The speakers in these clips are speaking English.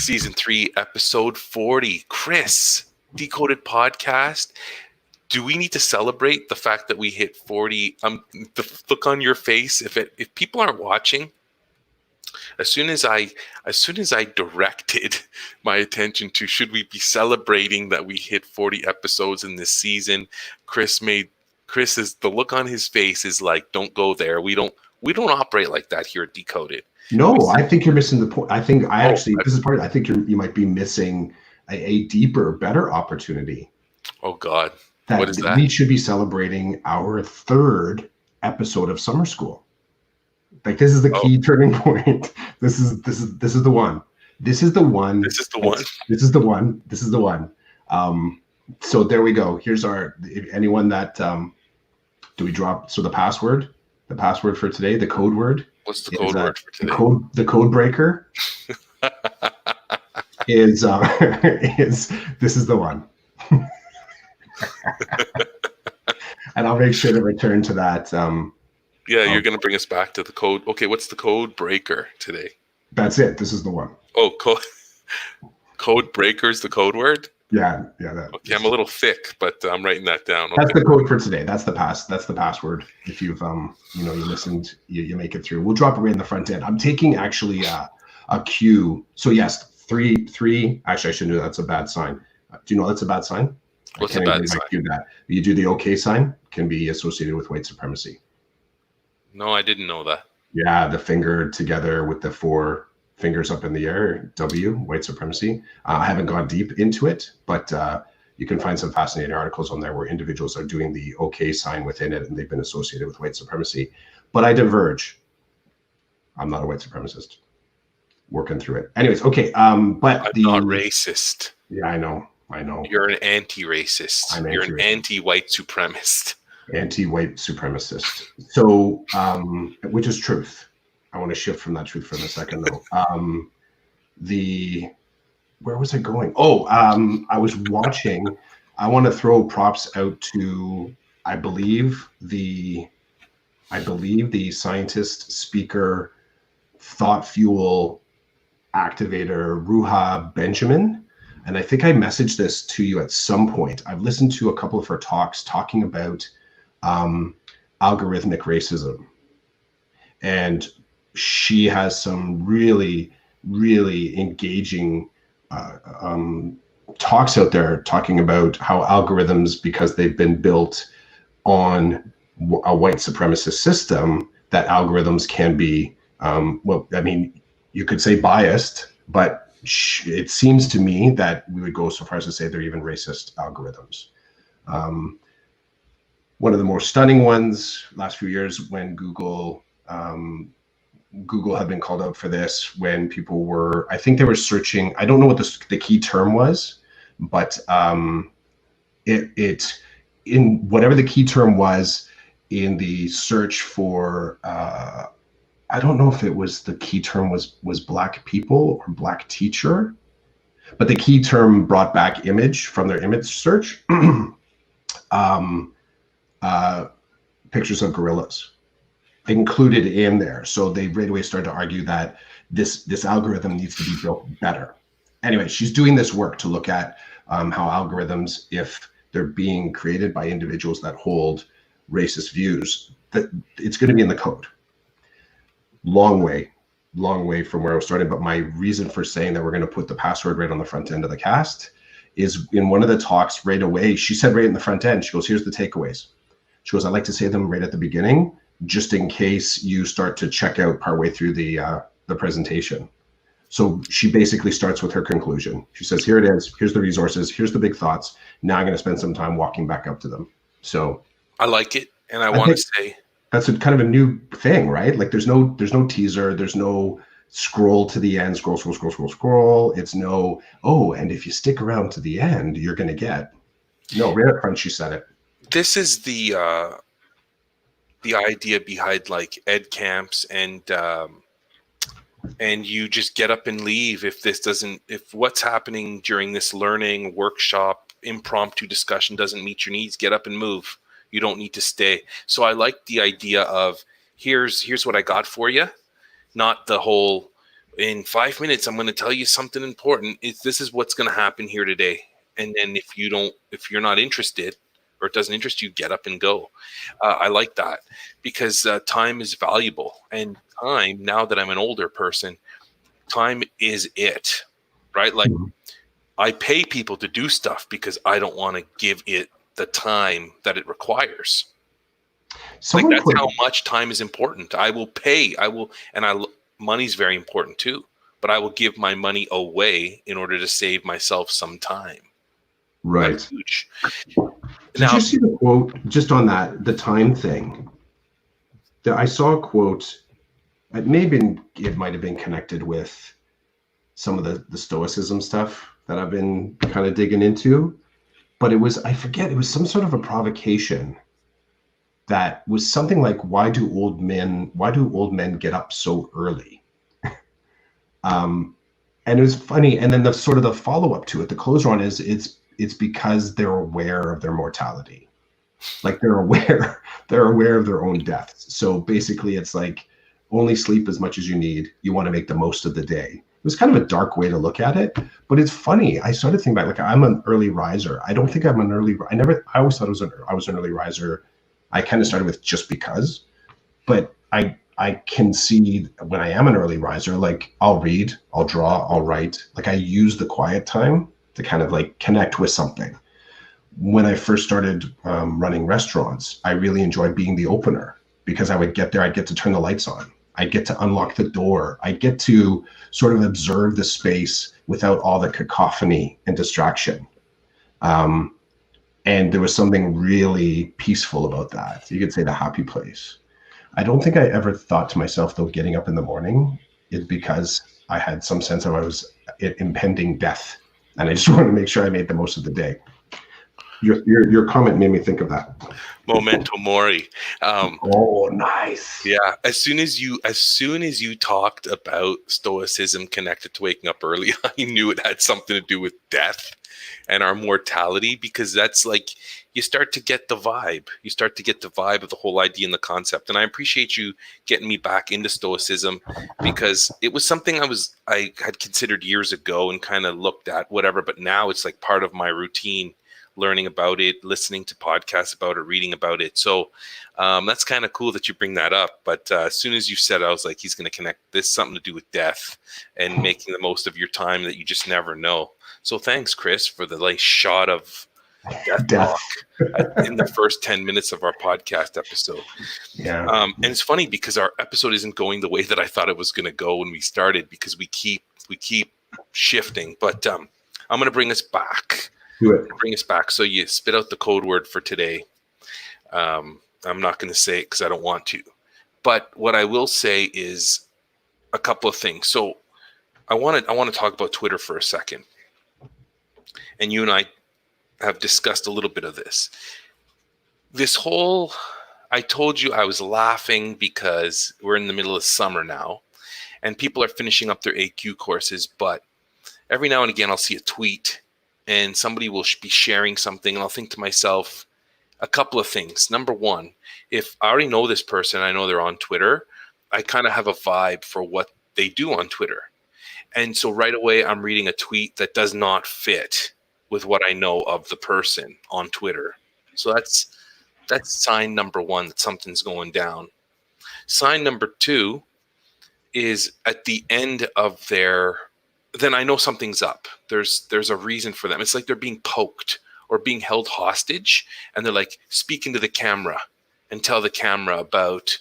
Season 3, episode 40. Chris, Decoded Podcast. Do we need to celebrate the fact that we hit 40? The look on your face, if people aren't watching, as soon as I directed my attention to should we be celebrating that we hit 40 episodes in this season, the look on his face is like, don't go there. We don't operate like that here at Decoded. No, I think you're missing the point. I think this is part of it. I think you might be missing a deeper, better opportunity. Oh God. What is that? We should be celebrating our 3rd episode of summer school. Like, this is the key turning point. This is the one. This is the one. This is the one. This is the one. This is the one. So there we go. Here's anyone that do we drop? So the password for today, the code word. What's the code word for today? The code breaker is this is the one. And I'll make sure to return to that. You're going to bring us back to the code. Okay, what's the code breaker today? That's it. This is the one. Oh, code breaker is the code word? Yeah. Okay, I'm a little thick, but I'm writing that down. Okay. That's the code for today. That's the password. If you've you listened, you make it through. We'll drop it right in the front end. I'm taking actually a cue. So yes, three. Actually, I shouldn't do that. That's a bad sign. Do you know that's a bad sign? What's a bad sign? Do that. You do the OK sign, can be associated with white supremacy. No, I didn't know that. Yeah, the finger together with the 4 fingers up in the air, W, white supremacy. I haven't gone deep into it, but you can find some fascinating articles on there where individuals are doing the OK sign within it, and they've been associated with white supremacy. But I diverge. I'm not a white supremacist. Working through it. Anyways, okay. But I'm not racist. Yeah, I know. You're an anti-racist. You're an anti-white supremacist. Anti-white supremacist. So, which is truth. I want to shift from that truth for a second, though. Where was I going? I was watching. I want to throw props out to, I believe the scientist, speaker, thought fuel activator, Ruha Benjamin. And I think I messaged this to you at some point. I've listened to a couple of her talks talking about algorithmic racism. And she has some really, really engaging talks out there talking about how algorithms, because they've been built on a white supremacist system, that algorithms can be, you could say biased, but it seems to me that we would go so far as to say they're even racist algorithms. One of the more stunning ones last few years when Google had been called out for this, when people were, I think they were searching, I don't know what the key term was, but it in whatever the key term was in the search for, I don't know if it was the key term was Black people or Black teacher, but the key term brought back image from their image search, pictures of gorillas included in there. So they right away started to argue that this algorithm needs to be built better. Anyway, she's doing this work to look at how algorithms, if they're being created by individuals that hold racist views, that it's going to be in the code. Long way from where I was starting. But my reason for saying that we're going to put the password right on the front end of the cast is in one of the talks right away, she said right in the front end, she goes, here's the takeaways. She goes, I like to say them right at the beginning, just in case you start to check out partway through the presentation. So she basically starts with her conclusion. She says, here it is. Here's the resources. Here's the big thoughts. Now I'm going to spend some time walking back up to them. So I like it. And I want to say, that's a kind of a new thing, right? Like there's no teaser, there's no scroll to the end, scroll. It's no, and if you stick around to the end, you're going to get. No, right up front, she said it. This is the idea behind like ed camps and you just get up and leave if what's happening during this learning workshop impromptu discussion doesn't meet your needs, get up and move. You don't need to stay. So I like the idea of here's what I got for you, not the whole In 5 minutes, I'm going to tell you something important. This is what's going to happen here today. And then if you're not interested or it doesn't interest you, get up and go. I like that because time is valuable. And time, now that I'm an older person, time is it, right? Like I pay people to do stuff because I don't want to give it the time that it requires. Like Someone that's put how much time is important. I will pay. Money's very important too, but I will give my money away in order to save myself some time. That's right. huge. Did Now, you see the quote just on that, the time thing? I saw a quote. It might have been connected with some of the stoicism stuff that I've been kind of digging into, but I forget, it was some sort of a provocation that was something like, why do old men get up so early? And it was funny. And then the sort of the follow-up to it, the closer on is it's because they're aware of their mortality. Like they're aware of their own deaths. So basically it's like only sleep as much as you need. You want to make the most of the day. It was kind of a dark way to look at it, but it's funny. I started thinking back, like I'm an early riser. I don't think I'm an early. I always thought I was an early riser. I kind of started with just because, but I can see when I am an early riser, like I'll read, I'll draw, I'll write. Like I use the quiet time to kind of like connect with something. When I first started running restaurants, I really enjoyed being the opener because I would get there, I'd get to turn the lights on. I'd get to unlock the door. I'd get to sort of observe the space without all the cacophony and distraction. Um, and there was something really peaceful about that. You could say the happy place. I don't think I ever thought to myself, though, getting up in the morning is because I had some sense of I was impending death. And I just wanted to make sure I made the most of the day. Your comment made me think of that. memento mori. Oh, nice. Yeah, as soon as you talked about stoicism connected to waking up early, I knew it had something to do with death and our mortality because that's like you start to get the vibe. You start to get the vibe of the whole idea and the concept. And I appreciate you getting me back into stoicism because it was something I had considered years ago and kind of looked at whatever, but now it's like part of my routine, learning about it, listening to podcasts about it, reading about it. So that's kind of cool that you bring that up. But as soon as you said, I was like, he's going to connect this something to do with death and making the most of your time that you just never know. So thanks, Chris, for the like shot of death Death. talk in the first 10 minutes of our podcast episode. Yeah. And it's funny because our episode isn't going the way that I thought it was going to go when we started because we keep shifting. But I'm going to bring us back. Do it. Bring us back. So you spit out the code word for today. I'm not going to say it because I don't want to. But what I will say is a couple of things. So I want to talk about Twitter for a second. And you and I have discussed a little bit of this. I told you I was laughing because we're in the middle of summer now and people are finishing up their AQ courses, but every now and again I'll see a tweet and somebody will be sharing something and I'll think to myself a couple of things. Number one, if I already know this person, I know they're on Twitter, I kind of have a vibe for what they do on Twitter. And so right away I'm reading a tweet that does not fit with what I know of the person on Twitter. So that's sign number one that something's going down. Sign number two is at the end of then I know something's up. There's a reason for them. It's like they're being poked or being held hostage and they're like, speak into the camera and tell the camera about,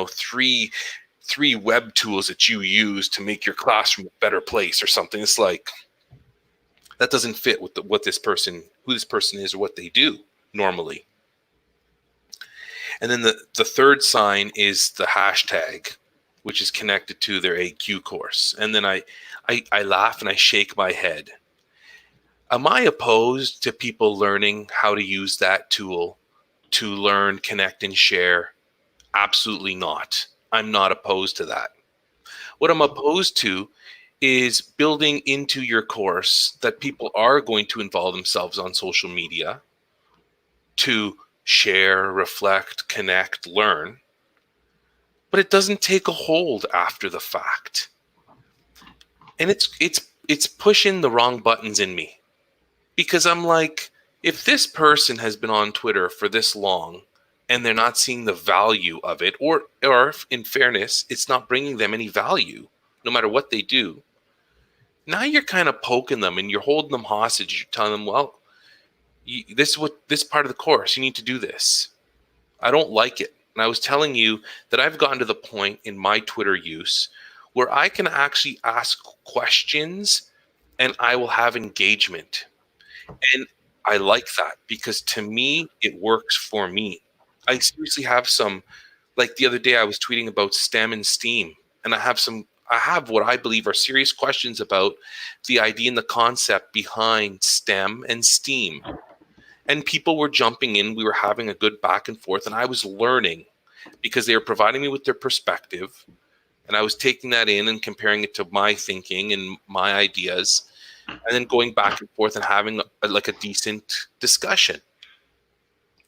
three web tools that you use to make your classroom a better place or something. It's like, that doesn't fit with who this person is or what they do normally. And then the third sign is the hashtag, which is connected to their AQ course. And then I laugh and I shake my head. Am I opposed to people learning how to use that tool to learn, connect, and share? Absolutely not. I'm not opposed to that. What I'm opposed to is building into your course that people are going to involve themselves on social media to share, reflect, connect, learn, but it doesn't take a hold after the fact. And it's pushing the wrong buttons in me, because I'm like, if this person has been on Twitter for this long and they're not seeing the value of it, or in fairness, it's not bringing them any value, no matter what they do, now you're kind of poking them and you're holding them hostage. You're telling them, well, this is what this part of the course, you need to do this. I don't like it. And I was telling you that I've gotten to the point in my Twitter use where I can actually ask questions and I will have engagement. And I like that, because to me, it works for me. I seriously have some, like the other day, I was tweeting about STEM and STEAM, and I have what I believe are serious questions about the idea and the concept behind STEM and STEAM. And people were jumping in. We were having a good back and forth, and I was learning because they were providing me with their perspective, and I was taking that in and comparing it to my thinking and my ideas, and then going back and forth and having like a decent discussion.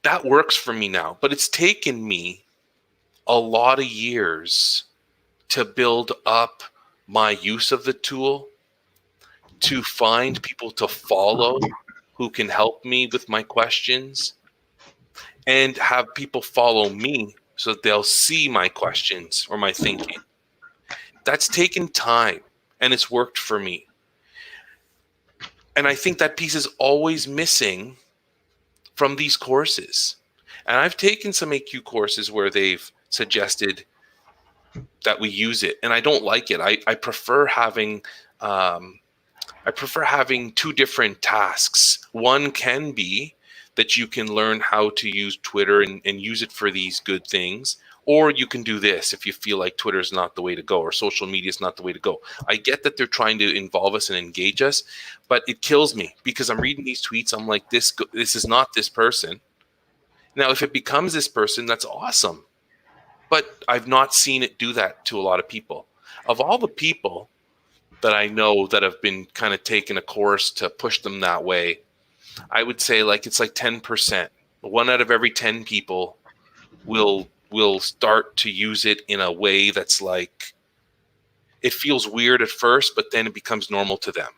That works for me now, but it's taken me a lot of years to build up my use of the tool, to find people to follow who can help me with my questions, and have people follow me so that they'll see my questions or my thinking. That's taken time, and it's worked for me. And I think that piece is always missing from these courses. And I've taken some AQ courses where they've suggested that we use it, and I don't like it. I prefer having two different tasks. One can be that you can learn how to use Twitter and use it for these good things, or you can do this if you feel like Twitter is not the way to go or social media is not the way to go. I get that they're trying to involve us and engage us, but it kills me because I'm reading these tweets. I'm like, this is not this person. Now, if it becomes this person, that's awesome. But I've not seen it do that to a lot of people. Of all the people that I know that have been kind of taking a course to push them that way, I would say it's like 10%. 1 out of every 10 people will start to use it in a way that's like, it feels weird at first, but then it becomes normal to them.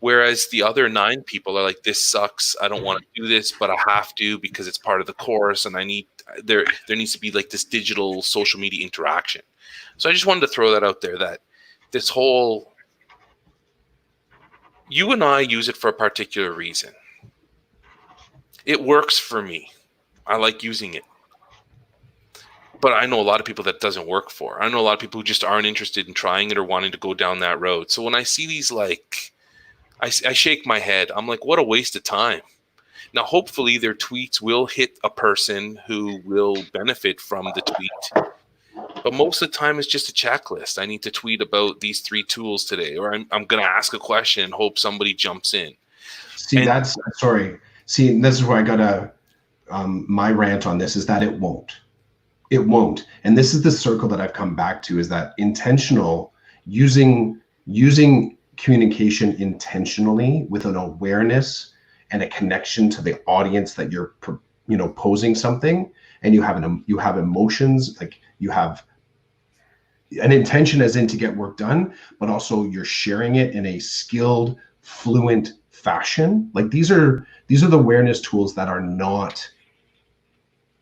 Whereas the other 9 people are like, this sucks. I don't want to do this, but I have to because it's part of the course, and there needs to be like this digital social media interaction. So I just wanted to throw that out there, that this whole, you and I use it for a particular reason. It works for me. I like using it. But I know a lot of people that doesn't work for. I know a lot of people who just aren't interested in trying it or wanting to go down that road. So when I see these, I shake my head. I'm like, what a waste of time. Now, hopefully their tweets will hit a person who will benefit from the tweet. But most of the time, it's just a checklist. I need to tweet about these 3 tools today, or I'm going to ask a question and hope somebody jumps in. See, this is where I got my rant on this, is that it won't. It won't. And this is the circle that I've come back to, is that intentional, using communication intentionally with an awareness and a connection to the audience that you're posing something, and you have emotions, like you have an intention as in to get work done, but also you're sharing it in a skilled, fluent fashion. Like these are the awareness tools that are not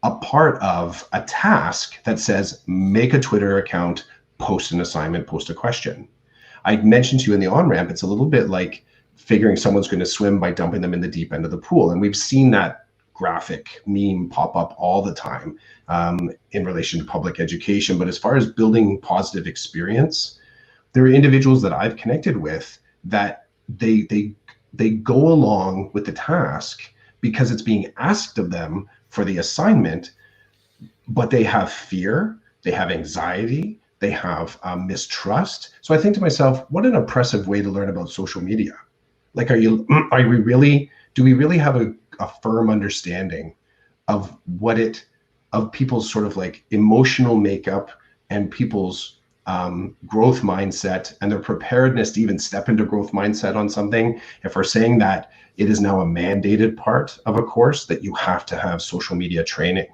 a part of a task that says make a Twitter account, post an assignment, post a question. I mentioned to you in the on-ramp, it's a little bit like figuring someone's going to swim by dumping them in the deep end of the pool. And we've seen that graphic meme pop up all the time in relation to public education. But as far as building positive experience, there are individuals that I've connected with that they go along with the task because it's being asked of them for the assignment, but they have fear, they have anxiety, they have mistrust. So I think to myself, what an oppressive way to learn about social media. Like, do we really have a firm understanding of people's sort of like emotional makeup and people's growth mindset and their preparedness to even step into growth mindset on something? If we're saying that it is now a mandated part of a course that you have to have social media training.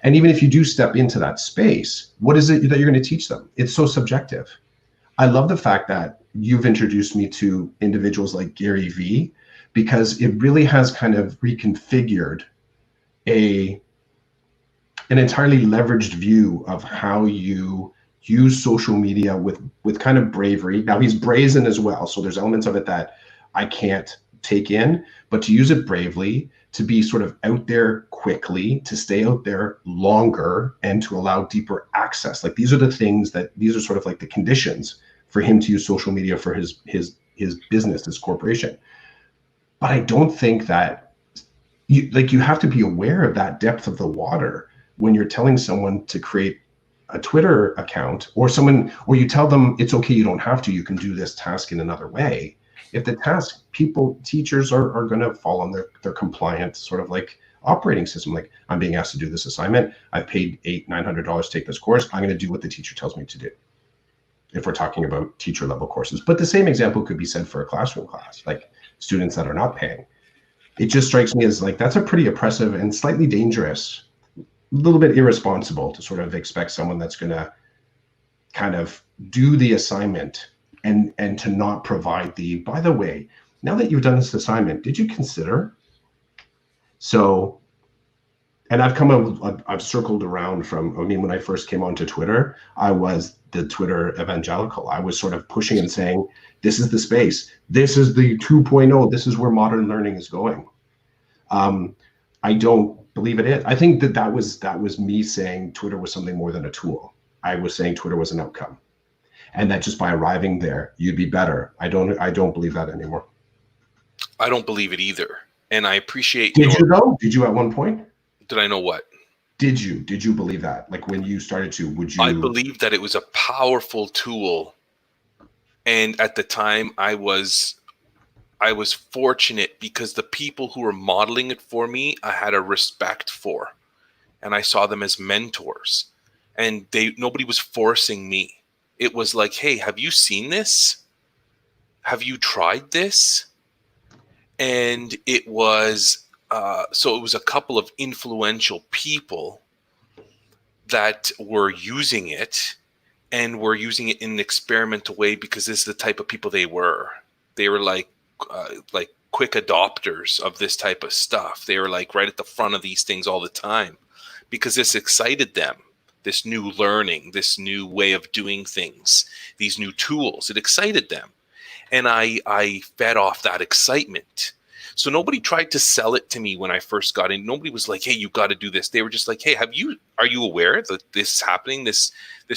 And even if you do step into that space, what is it that you're going to teach them? It's so subjective. I love the fact that you've introduced me to individuals like Gary Vee, because it really has kind of reconfigured a an entirely leveraged view of how you use social media with kind of bravery. Now he's brazen as well, so there's elements of it that I can't take in, but to use it bravely, to be sort of out there quickly, to stay out there longer, and to allow deeper access. Like these are the things that these are sort of like the conditions for him to use social media for his business, his corporation. But I don't think that you have to be aware of that depth of the water when you're telling someone to create a Twitter account, or you tell them it's okay, you don't have to, you can do this task in another way. If the task, teachers are going to fall on their compliant sort of like operating system. Like, I'm being asked to do this assignment, I've paid $800-900 to take this course, I'm going to do what the teacher tells me to do, if we're talking about teacher level courses. But the same example could be said for a classroom class, like students that are not paying. It just strikes me as like that's a pretty oppressive and slightly dangerous, a little bit irresponsible to sort of expect someone that's going to kind of do the assignment and to not provide the, by the way, now that you've done this assignment, did you consider? So, and I've circled around from, I mean, when I first came onto Twitter, I was the Twitter evangelical. I was sort of pushing and saying, this is the space. This is the 2.0. This is where modern learning is going. I don't believe it is. I think that was me saying Twitter was something more than a tool. I was saying Twitter was an outcome, and that just by arriving there, you'd be better. I don't believe that anymore. I don't believe it either. And I appreciate Did you though? Did you at one point? Did I know what? Did you believe that? Like when you started to, would you? I believed that it was a powerful tool. And at the time I was fortunate because the people who were modeling it for me, I had a respect for, and I saw them as mentors, and nobody was forcing me. It was like, hey, have you seen this? Have you tried this? And it was, so it was a couple of influential people that were using it, and were using it in an experimental way because this is the type of people they were. They were like quick adopters of this type of stuff. They were like right at the front of these things all the time because this excited them. This new learning, this new way of doing things, these new tools, it excited them. And I fed off that excitement. So nobody tried to sell it to me when I first got in. Nobody was like, hey, you got to do this. They were just like, hey, are you aware that this is happening? This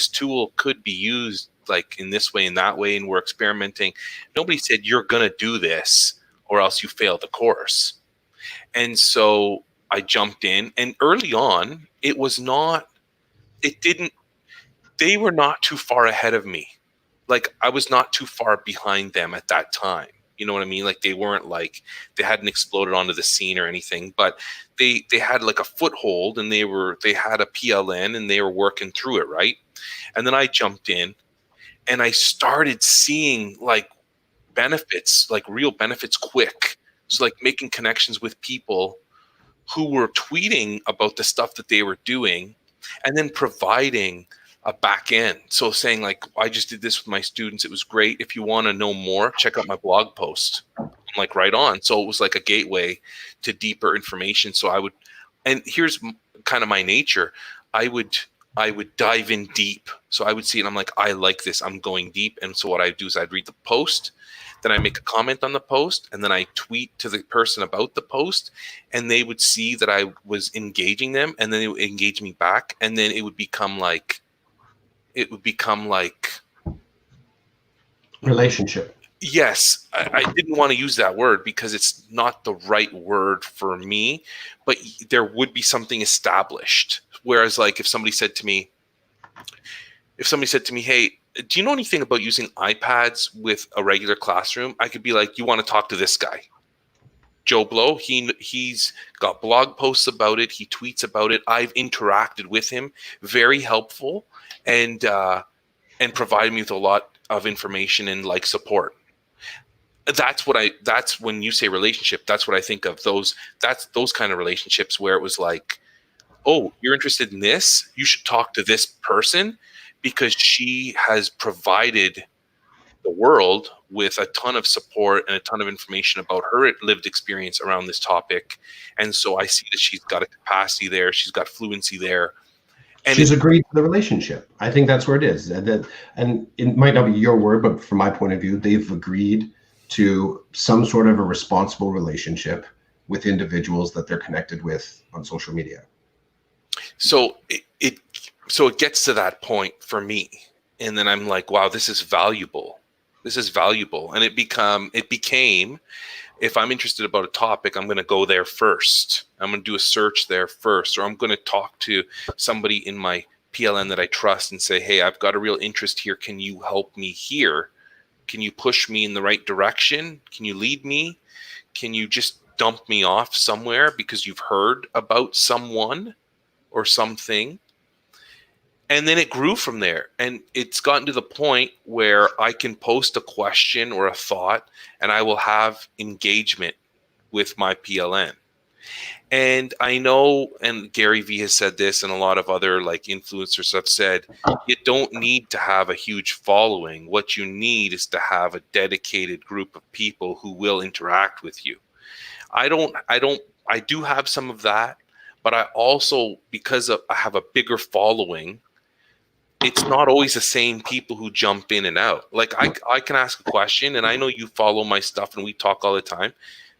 tool could be used like in this way and that way, and we're experimenting. Nobody said you're going to do this or else you fail the course. And so I jumped in, and early on, they were not too far ahead of me. Like I was not too far behind them at that time. You know what I mean? Like they weren't like, they hadn't exploded onto the scene or anything, but they had like a foothold, and they had a PLN, and they were working through it. Right. And then I jumped in, and I started seeing like benefits, like real benefits quick. So like making connections with people who were tweeting about the stuff that they were doing, and then providing a back end. So saying like, I just did this with my students. It was great. If you want to know more, check out my blog post. I'm like, right on. So it was like a gateway to deeper information. So I would, and here's kind of my nature. I would dive in deep. So I would see it. And I'm like, I like this. I'm going deep. And so what I do is I'd read the post, then I make a comment on the post, and then I tweet to the person about the post, and they would see that I was engaging them, and then they would engage me back. And then it would become like Relationship. Yes, I didn't want to use that word because it's not the right word for me, but there would be something established. Whereas like if somebody said to me, hey, do you know anything about using iPads with a regular classroom? I could be like, you want to talk to this guy, Joe Blow. He's got blog posts about it. He tweets about it. I've interacted with him. Very helpful, and provided me with a lot of information and like support. That's when you say relationship, that's what I think of. Those kind of relationships where it was like, oh, you're interested in this? You should talk to this person because she has provided the world with a ton of support and a ton of information about her lived experience around this topic. And so I see that she's got a capacity there. She's got fluency there. And she's agreed to the relationship. I think that's where it is. And it might not be your word, but from my point of view, they've agreed to some sort of a responsible relationship with individuals that they're connected with on social media. So it gets to that point for me. And then I'm like, wow, this is valuable. This is valuable. And it became, if I'm interested about a topic, I'm going to go there first. I'm going to do a search there first, or I'm going to talk to somebody in my PLN that I trust and say, hey, I've got a real interest here. Can you help me here? Can you push me in the right direction? Can you lead me? Can you just dump me off somewhere because you've heard about someone or something? And then it grew from there. And it's gotten to the point where I can post a question or a thought and I will have engagement with my PLN. And I know, and Gary Vee has said this, and a lot of other like influencers have said, you don't need to have a huge following. What you need is to have a dedicated group of people who will interact with you. I do have some of that, but I also, because I have a bigger following, it's not always the same people who jump in and out. Like I can ask a question, and I know you follow my stuff and we talk all the time,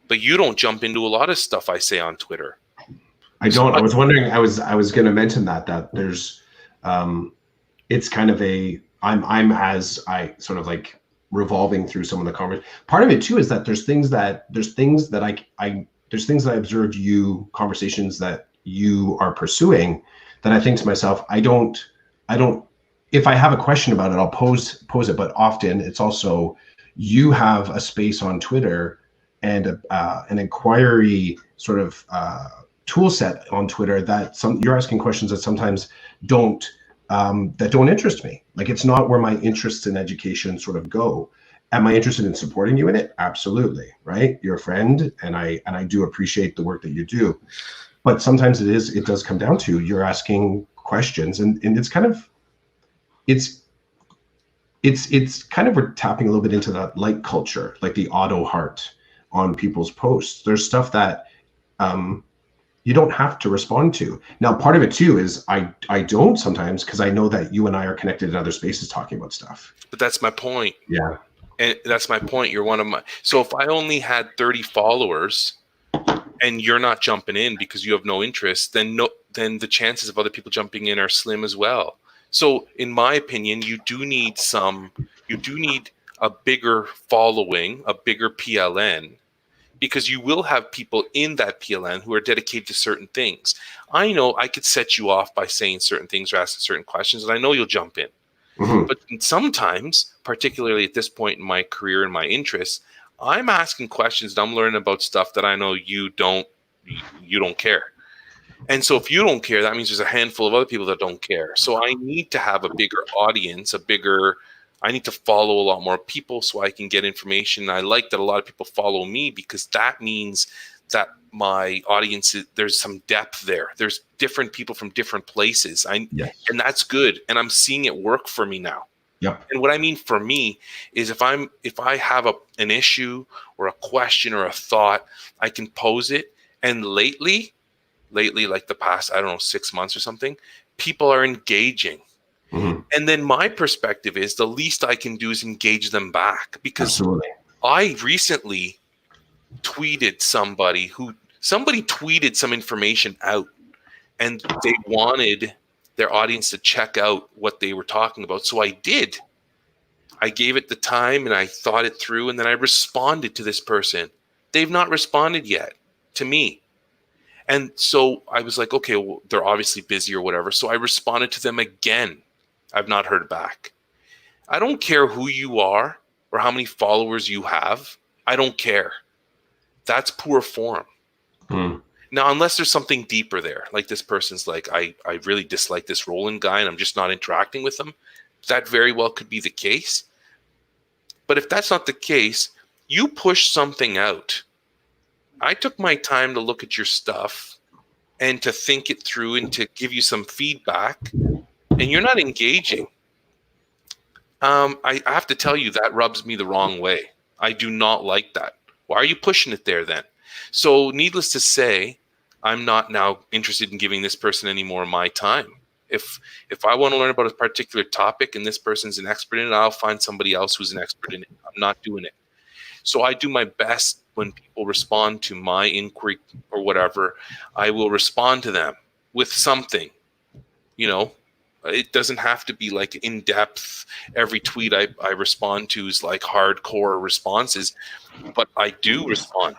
but you don't jump into a lot of stuff I say on Twitter. I don't. I was wondering. I was going to mention that there's, it's kind of a. I'm as I sort of like revolving through some of the conversations. Part of it too is that there's things that I observed you, conversations that you are pursuing, that I think to myself, I don't. If I have a question about it, I'll pose it. But often it's also, you have a space on Twitter and an inquiry sort of tool set on Twitter that you're asking questions that sometimes don't interest me. Like, it's not where my interests in education sort of go. Am I interested in supporting you in it? Absolutely, right? You're a friend, and I do appreciate the work that you do. But sometimes it does come down to, you're asking questions, and it's kind of, it's kind of, we're tapping a little bit into that like culture, like the auto heart on people's posts. There's stuff that you don't have to respond to. Now, part of it too is I don't sometimes, because I know that you and I are connected in other spaces talking about stuff. But that's my point. Yeah. And that's my point. You're one of my, so if I only had 30 followers and you're not jumping in because you have no interest, then the chances of other people jumping in are slim as well. So in my opinion, you do need a bigger following, a bigger PLN, because you will have people in that PLN who are dedicated to certain things. I know I could set you off by saying certain things or asking certain questions, and I know you'll jump in. Mm-hmm. But sometimes, particularly at this point in my career and my interests, I'm asking questions and I'm learning about stuff that I know you don't care. And so if you don't care, that means there's a handful of other people that don't care. So I need to have a bigger audience, I need to follow a lot more people so I can get information. I like that a lot of people follow me, because that means that my audience, there's some depth there. There's different people from different places. Yes. And that's good. And I'm seeing it work for me now. Yep. And what I mean for me is if I have an issue or a question or a thought, I can pose it. And lately, like the past, 6 months or something, people are engaging. Mm-hmm. And then my perspective is the least I can do is engage them back, because Absolutely. I recently tweeted somebody tweeted some information out, and they wanted their audience to check out what they were talking about. So I did. I gave it the time and I thought it through, and then I responded to this person. They've not responded yet to me. And so I was like, okay, well, they're obviously busy or whatever. So I responded to them again. I've not heard back. I don't care who you are or how many followers you have. I don't care. That's poor form. Mm. Now, unless there's something deeper there, like this person's like, I really dislike this Roland guy and I'm just not interacting with them. That very well could be the case. But if that's not the case, you push something out. I took my time to look at your stuff and to think it through and to give you some feedback, and you're not engaging. I have to tell you that rubs me the wrong way. I do not like that. Why are you pushing it there then? So needless to say, I'm not now interested in giving this person any more of my time. If I want to learn about a particular topic and this person's an expert in it, I'll find somebody else who's an expert in it. I'm not doing it. So I do my best when people respond to my inquiry or whatever, I will respond to them with something, you know. It doesn't have to be like in depth. Every tweet I respond to is like hardcore responses, but I do respond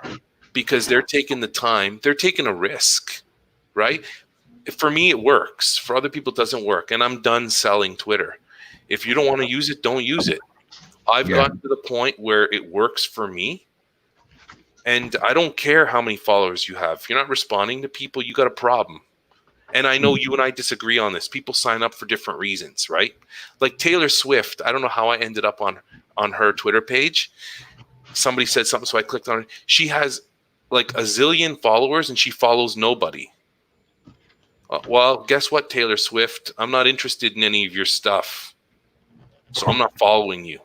because they're taking the time, they're taking a risk, right? For me, it works. For other people, it doesn't work. And I'm done selling Twitter. If you don't want to use it, don't use it. I've gotten to the point where it works for me. And I don't care how many followers you have. If you're not responding to people, you got a problem. And I know you and I disagree on this. People sign up for different reasons, right? Like Taylor Swift. I don't know how I ended up on her Twitter page. Somebody said something, so I clicked on it. She has like a zillion followers, and she follows nobody. Well, guess what, Taylor Swift? I'm not interested in any of your stuff, so I'm not following you.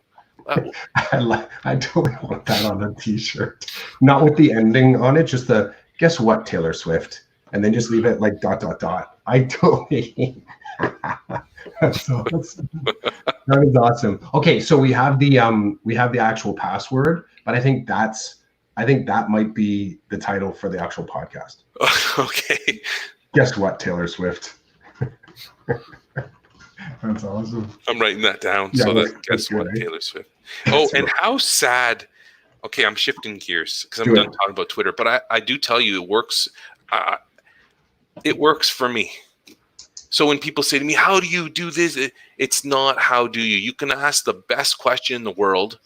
I totally want that on a T-shirt. Not with the ending on it, just the guess what, Taylor Swift. And then just leave it like ... I totally. That is awesome. Okay, so we have the actual password, but I think that might be the title for the actual podcast. Okay. Guess what, Taylor Swift. That's awesome. I'm writing that down. Yeah, so that guess good, what, right? Taylor Swift. Oh, and how sad. Okay, I'm shifting gears because I'm done talking about Twitter, but I do tell you it works. It works for me. So when people say to me, how do you do this? It's not how do you. You can ask the best question in the world.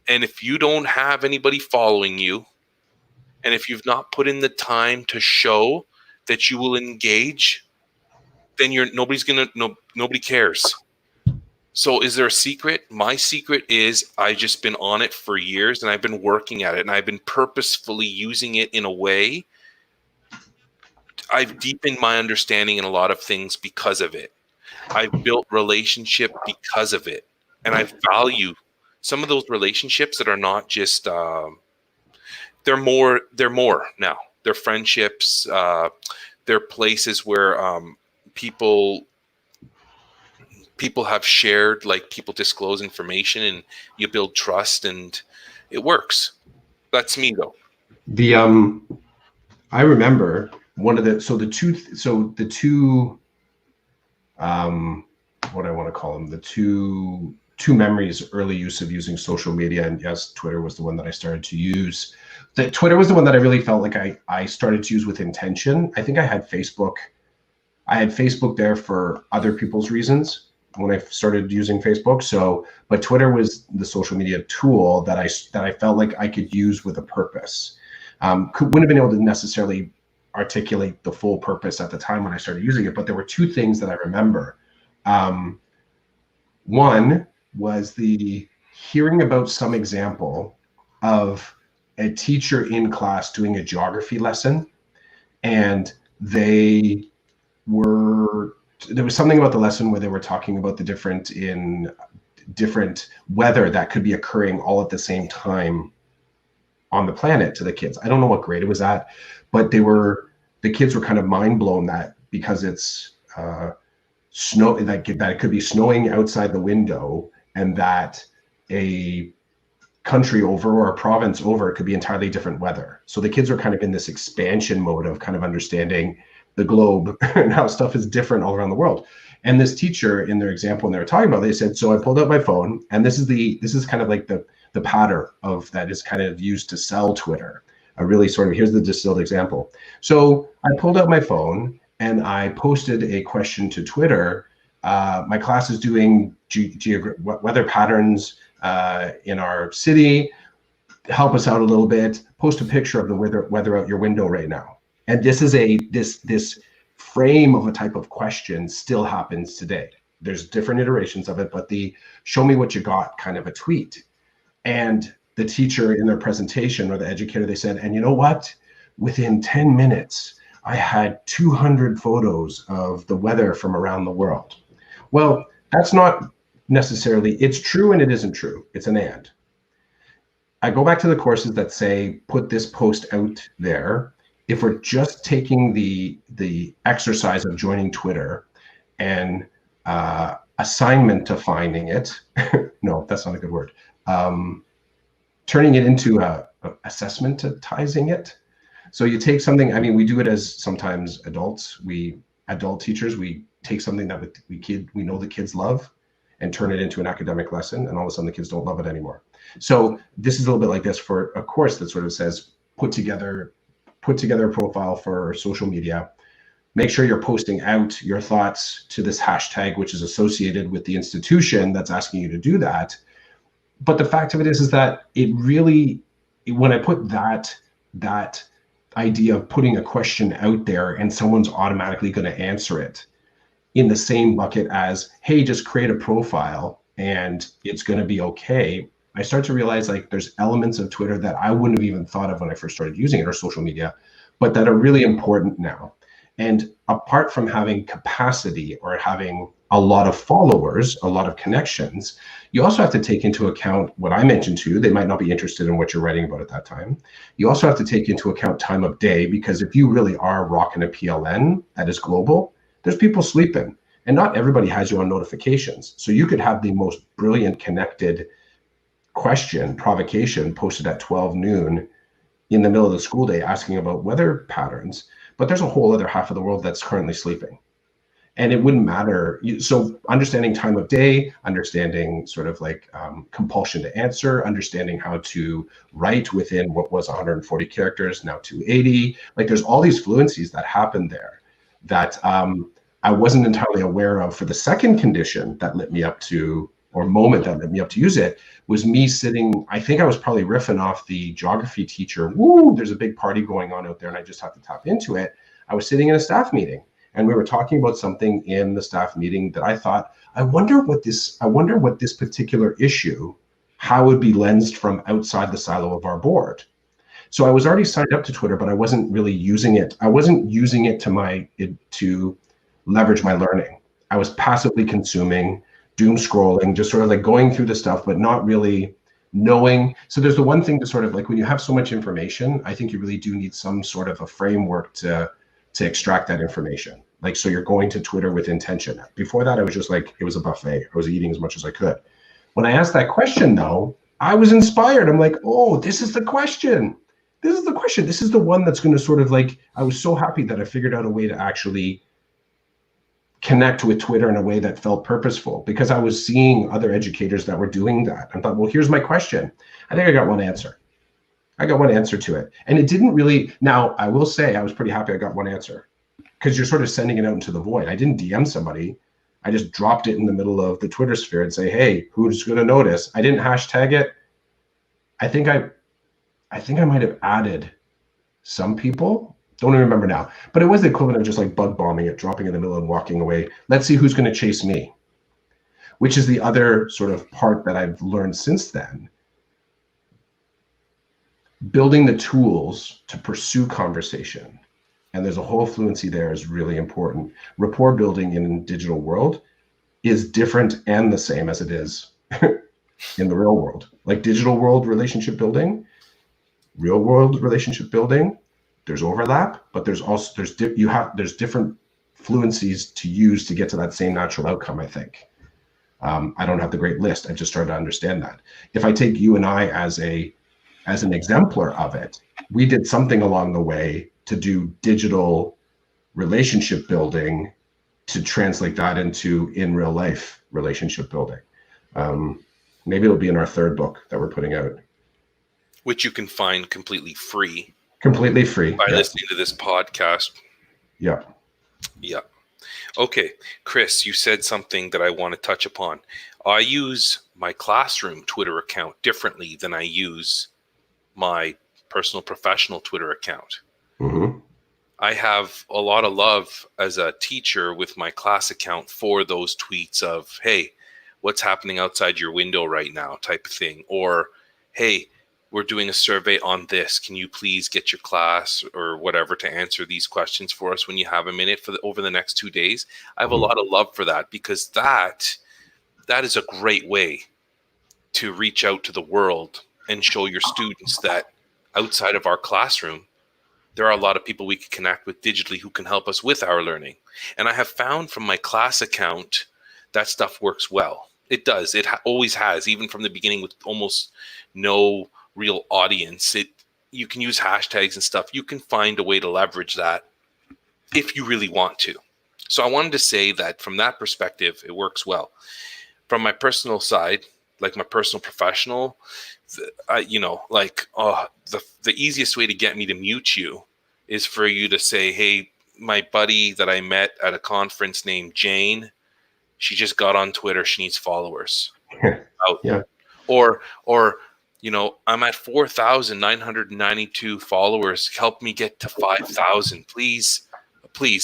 And if you don't have anybody following you, and if you've not put in the time to show that you will engage, then nobody cares. So is there a secret? My secret is I've just been on it for years, and I've been working at it, and I've been purposefully using it in a way. I've deepened my understanding in a lot of things because of it. I've built relationship because of it. And I value some of those relationships that are not just, they're more now. They're friendships. They're places where people have shared, like people disclose information and you build trust and it works. That's me though. I remember one of the two what I want to call them, the two memories, early use of using social media, and yes, Twitter was the one that I started to use. Twitter was the one that I really felt like I started to use with intention. I think I had Facebook there for other people's reasons when I started using Facebook. But Twitter was the social media tool that I felt like I could use with a purpose. Wouldn't have been able to necessarily articulate the full purpose at the time when I started using it, but there were two things that I remember. One was the hearing about some example of a teacher in class doing a geography lesson, and there was something about the lesson where they were talking about the different weather that could be occurring all at the same time on the planet to the kids. I don't know what grade it was at, but the kids were kind of mind blown that because it's snow, that it could be snowing outside the window, and that a country over or a province over could be entirely different weather. So the kids were kind of in this expansion mode of kind of understanding the globe and how stuff is different all around the world. And this teacher, in their example, when they were talking about it, they said, so I pulled out my phone, and this is kind of like the pattern of that is kind of used to sell Twitter. Here's the distilled example. So I pulled out my phone and I posted a question to Twitter. My class is doing weather patterns in our city. Help us out a little bit. Post a picture of the weather out your window right now. And this is this frame of a type of question still happens today. There's different iterations of it, but the show me what you got kind of a tweet. And the teacher in their presentation, or the educator, they said, and you know what? Within 10 minutes, I had 200 photos of the weather from around the world. Well, that's not necessarily, it's true and it isn't true. It's an and. I go back to the courses that say, put this post out there. If we're just taking the exercise of joining Twitter and assignment to finding it, no, that's not a good word. Turning it into a assessmentizing it. So you take something, I mean, we do it as sometimes adults, adult teachers, we take something that we know the kids love and turn it into an academic lesson, and all of a sudden the kids don't love it anymore. So this is a little bit like this for a course that sort of says, put together a profile for social media. Make sure you're posting out your thoughts to this hashtag, which is associated with the institution that's asking you to do that. But the fact of it is that it really, when I put that idea of putting a question out there and someone's automatically going to answer it in the same bucket as, hey, just create a profile and it's going to be okay, I start to realize like there's elements of Twitter that I wouldn't have even thought of when I first started using it, or social media, but that are really important now. And apart from having capacity or having a lot of followers, a lot of connections, you also have to take into account what I mentioned to you. They might not be interested in what you're writing about at that time. You also have to take into account time of day, because if you really are rocking a PLN that is global, there's people sleeping, and not everybody has you on notifications. So you could have the most brilliant connected question, provocation posted at 12 noon in the middle of the school day asking about weather patterns, but there's a whole other half of the world that's currently sleeping. And it wouldn't matter. So understanding time of day, understanding sort of like compulsion to answer, understanding how to write within what was 140 characters, now 280. Like there's all these fluencies that happen there that I wasn't entirely aware of for the second condition that lit me up to, or moment that led me up to use it, was me sitting, I think I was probably riffing off the geography teacher, woo, there's a big party going on out there and I just have to tap into it. I was sitting in a staff meeting and we were talking about something in the staff meeting that I thought, I wonder what this particular issue, how it would be lensed from outside the silo of our board. So I was already signed up to Twitter, but I wasn't really using it. I wasn't using it to leverage my learning. I was passively consuming, doom scrolling, just sort of like going through the stuff, but not really knowing. So there's the one thing to sort of like, when you have so much information, I think you really do need some sort of a framework to extract that information. Like, so you're going to Twitter with intention. Before that, I was just like, it was a buffet. I was eating as much as I could. When I asked that question though, I was inspired. I'm like, oh, this is the question. This is the question. This is the one that's going to sort of like, I was so happy that I figured out a way to actually connect with Twitter in a way that felt purposeful, because I was seeing other educators that were doing that. I thought, well, here's my question. I think I got one answer. I got one answer to it. And it didn't really, now I will say I was pretty happy I got one answer, because you're sort of sending it out into the void. I didn't DM somebody. I just dropped it in the middle of the Twitter sphere and say, hey, who's going to notice? I didn't hashtag it. I think I might have added some people. Don't even remember now, but it was the equivalent of just like bug bombing it, dropping it in the middle and walking away. Let's see who's going to chase me, which is the other sort of part that I've learned since then. Building the tools to pursue conversation, and there's a whole fluency there, is really important. Rapport building in digital world is different and the same as it is in the real world. Like digital world relationship building, real world relationship building, there's overlap, but there's different fluencies to use to get to that same natural outcome, I think. I don't have the great list. I've just started to understand that. If I take you and I as an exemplar of it, we did something along the way to do digital relationship building to translate that into in real life relationship building. Maybe it'll be in our third book that we're putting out, which you can find completely free. Completely free by listening to this podcast. Yeah. Yeah. Okay, Chris, you said something that I want to touch upon. I use my classroom Twitter account differently than I use my personal professional Twitter account. Mm-hmm. I have a lot of love as a teacher with my class account for those tweets of, hey, what's happening outside your window right now type of thing. Or, hey, we're doing a survey on this. Can you please get your class or whatever to answer these questions for us when you have a minute over the next 2 days? I have a lot of love for that, because that that is a great way to reach out to the world and show your students that outside of our classroom, there are a lot of people we can connect with digitally who can help us with our learning. And I have found from my class account that stuff works well. It does. It always has, even from the beginning with almost no real audience. You can use hashtags and stuff. You can find a way to leverage that if you really want to. So I wanted to say that from that perspective, it works well. From my personal side, like my personal professional, the easiest way to get me to mute you is for you to say, hey, my buddy that I met at a conference named Jane, she just got on Twitter. She needs followers. Yeah. Or, I'm at 4,992 followers. Help me get to 5,000, please.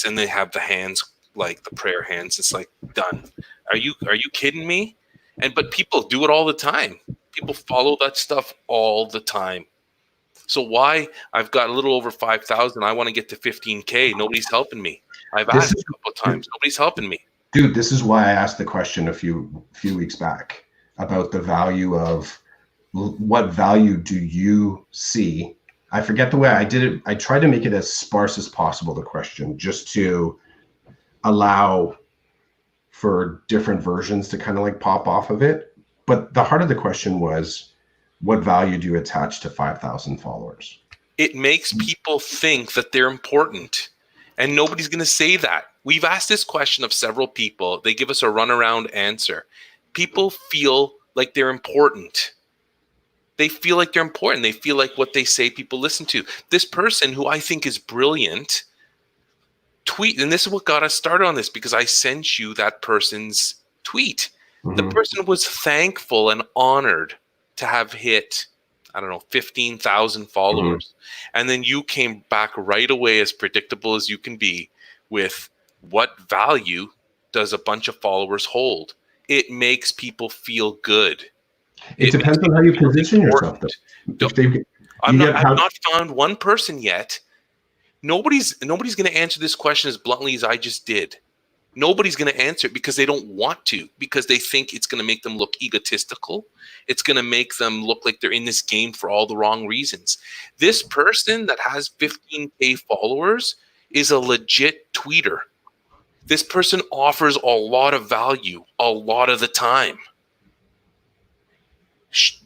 And they have the hands, like the prayer hands. It's like, done. Are you kidding me? But people do it all the time. People follow that stuff all the time. So why I've got a little over 5,000, I want to get to 15K. Nobody's helping me. I've asked a couple of times. Nobody's helping me. Dude, this is why I asked the question a few weeks back about the value of what value do you see? I forget the way I did it. I tried to make it as sparse as possible, the question, just to allow for different versions to kind of like pop off of it. But the heart of the question was, what value do you attach to 5,000 followers? It makes people think that they're important, and nobody's going to say that. We've asked this question of several people. They give us a runaround answer. People feel like they're important. They feel like they're important. They feel like what they say people listen to. This person, who I think is brilliant, tweet, and this is what got us started on this, because I sent you that person's tweet. Mm-hmm. The person was thankful and honored to have hit, 15,000 followers. Mm-hmm. And then you came back right away, as predictable as you can be, with what value does a bunch of followers hold? It makes people feel good. It depends on how you position yourself, though. I've not found one person yet. Nobody's going to answer this question as bluntly as I just did. Nobody's going to answer it because they don't want to, because they think it's going to make them look egotistical. It's going to make them look like they're in this game for all the wrong reasons. This person that has 15K followers is a legit tweeter. This person offers a lot of value a lot of the time.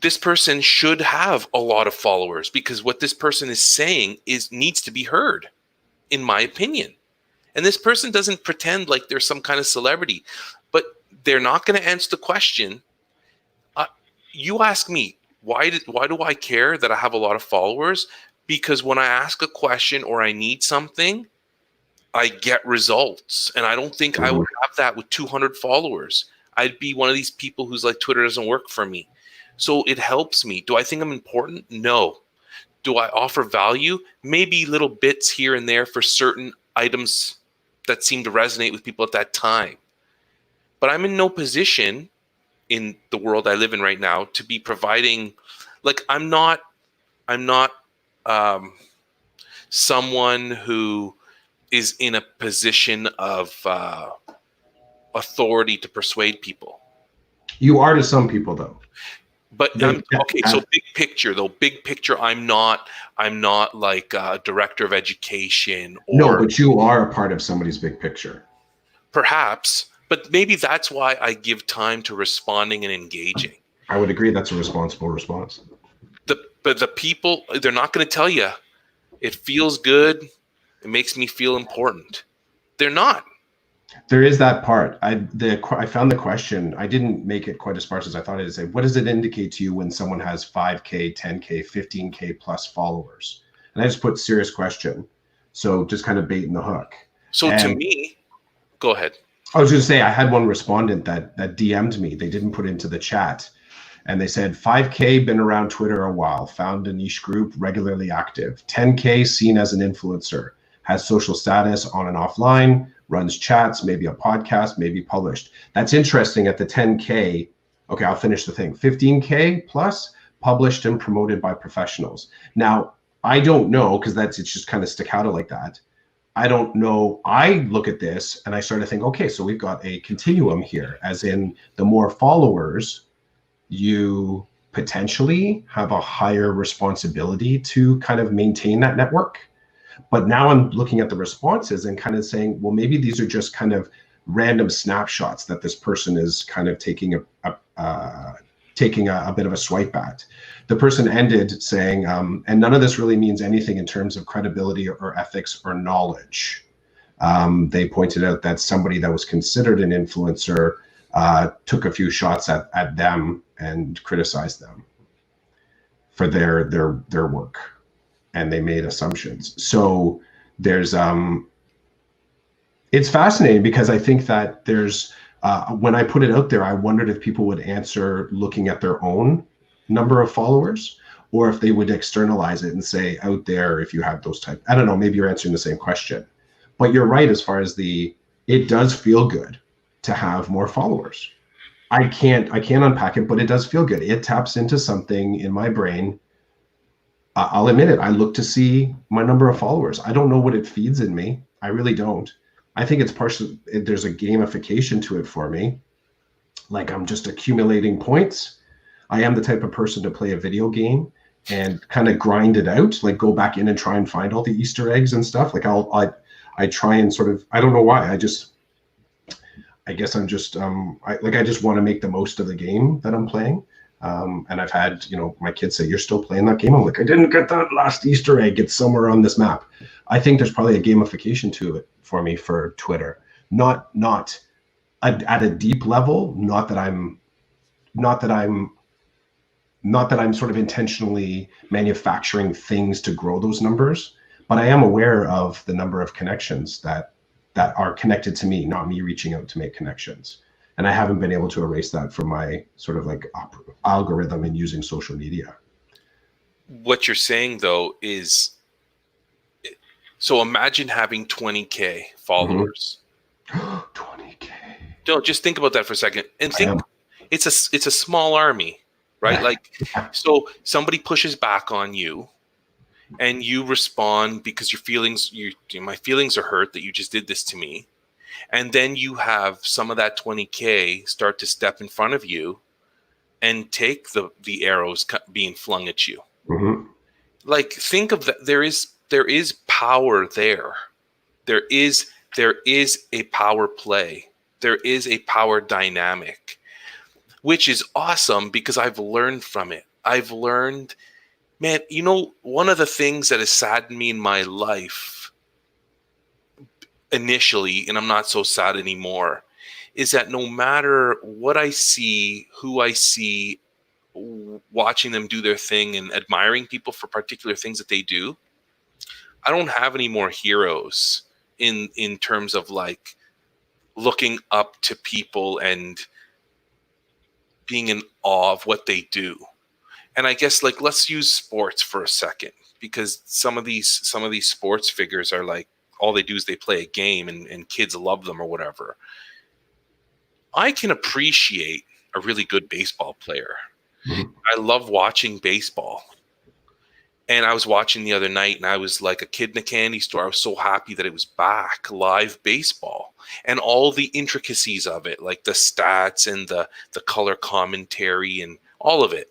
This person should have a lot of followers, because what this person is saying needs to be heard, in my opinion. And this person doesn't pretend like they're some kind of celebrity, but they're not going to answer the question. You ask me, why do I care that I have a lot of followers? Because when I ask a question or I need something, I get results. And I don't think I would have that with 200 followers. I'd be one of these people who's like, Twitter doesn't work for me. So it helps me. Do I think I'm important? No. Do I offer value? Maybe little bits here and there for certain items that seem to resonate with people at that time. But I'm in no position in the world I live in right now to be providing, like, I'm not someone who is in a position of authority to persuade people. You are to some people, though. But so big picture, though. Big picture, I'm not like a director of education. No, but you are a part of somebody's big picture. Perhaps, but maybe that's why I give time to responding and engaging. I would agree that's a responsible response. But the people, they're not going to tell you, it feels good, it makes me feel important. They're not. There is that part. I found the question. I didn't make it quite as sparse as I thought it would say. What does it indicate to you when someone has 5K, 10K, 15K plus followers? And I just put serious question. So just kind of baiting the hook. So to me, go ahead. I was going to say, I had one respondent that DM'd me. They didn't put into the chat. And they said, 5K, been around Twitter a while, found a niche group, regularly active. 10K, seen as an influencer, has social status on and offline, runs chats, maybe a podcast, maybe published. That's interesting at the 10K. Okay, I'll finish the thing. 15K plus, published and promoted by professionals. Now, I don't know, because it's just kind of staccato like that. I don't know. I look at this and I start to think, okay, so we've got a continuum here, as in the more followers, you potentially have a higher responsibility to kind of maintain that network. But now I'm looking at the responses and kind of saying, well, maybe these are just kind of random snapshots that this person is kind of taking a bit of a swipe at. The person ended saying, and none of this really means anything in terms of credibility or ethics or knowledge. They pointed out that somebody that was considered an influencer took a few shots at them and criticized them for their work, and they made assumptions. So there's it's fascinating because I think that there's when I put it out there, I wondered if people would answer looking at their own number of followers, or if they would externalize it and say out there, if you have those type, I don't know, maybe you're answering the same question, but you're right. As far as it does feel good to have more followers. I can't unpack it, but it does feel good. It taps into something in my brain. I'll admit it. I look to see my number of followers. I don't know what it feeds in me. I really don't. I think it's partially, there's a gamification to it for me. Like I'm just accumulating points. I am the type of person to play a video game and kind of grind it out, like go back in and try and find all the Easter eggs and stuff. Like I try and sort of, I don't know why. I guess I'm just, I just want to make the most of the game that I'm playing. And I've had, my kids say, you're still playing that game? I'm like, I didn't get that last Easter egg. It's somewhere on this map. I think there's probably a gamification to it for me for Twitter. Not at a deep level, not that I'm sort of intentionally manufacturing things to grow those numbers, but I am aware of the number of connections that are connected to me, not me reaching out to make connections. And I haven't been able to erase that from my sort of like algorithm in using social media. What you're saying though is, so imagine having 20K followers. Mm-hmm. 20K. Don't just think about that for a second and think it's a small army, right? Like, so somebody pushes back on you and you respond because my feelings are hurt that you just did this to me. And then you have some of that 20K start to step in front of you and take the arrows being flung at you. Mm-hmm. Like, think of that. There is power there. There is a power play. There is a power dynamic, which is awesome because I've learned from it. I've learned, man, one of the things that has saddened me in my life initially, and I'm not so sad anymore, is that no matter what I see, who I see, watching them do their thing and admiring people for particular things that they do, I don't have any more heroes in terms of like looking up to people and being in awe of what they do. And I guess, like, let's use sports for a second, because some of these sports figures are like, all they do is they play a game and kids love them or whatever. I can appreciate a really good baseball player. Mm-hmm. I love watching baseball. And I was watching the other night and I was like a kid in a candy store. I was so happy that it was back, live baseball, and all the intricacies of it, like the stats and the color commentary and all of it.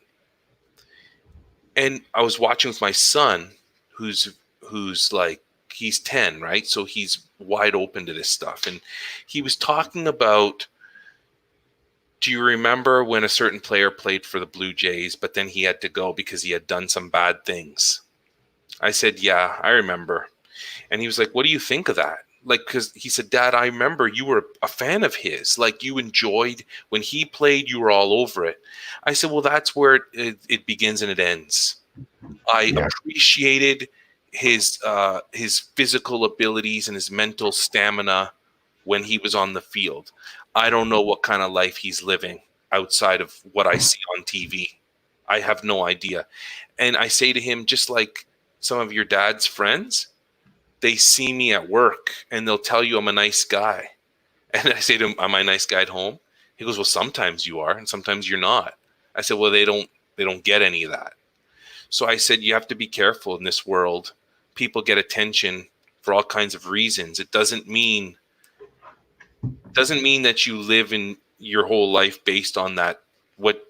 And I was watching with my son, who's like, he's 10, right? So he's wide open to this stuff. And he was talking about, do you remember when a certain player played for the Blue Jays, but then he had to go because he had done some bad things? I said, yeah, I remember. And he was like, what do you think of that? Like, because he said, Dad, I remember you were a fan of his. Like, you enjoyed when he played, you were all over it. I said, well, that's where it begins and it ends. I appreciated his physical abilities and his mental stamina when he was on the field. I don't know what kind of life he's living outside of what I see on TV. I have no idea. And I say to him, just like some of your dad's friends, they see me at work and they'll tell you I'm a nice guy. And I say to him, am I a nice guy at home? He goes, well, sometimes you are and sometimes you're not. I said, well, they don't get any of that. So I said, you have to be careful in this world. People get attention for all kinds of reasons. It doesn't mean that you live in your whole life based on that, what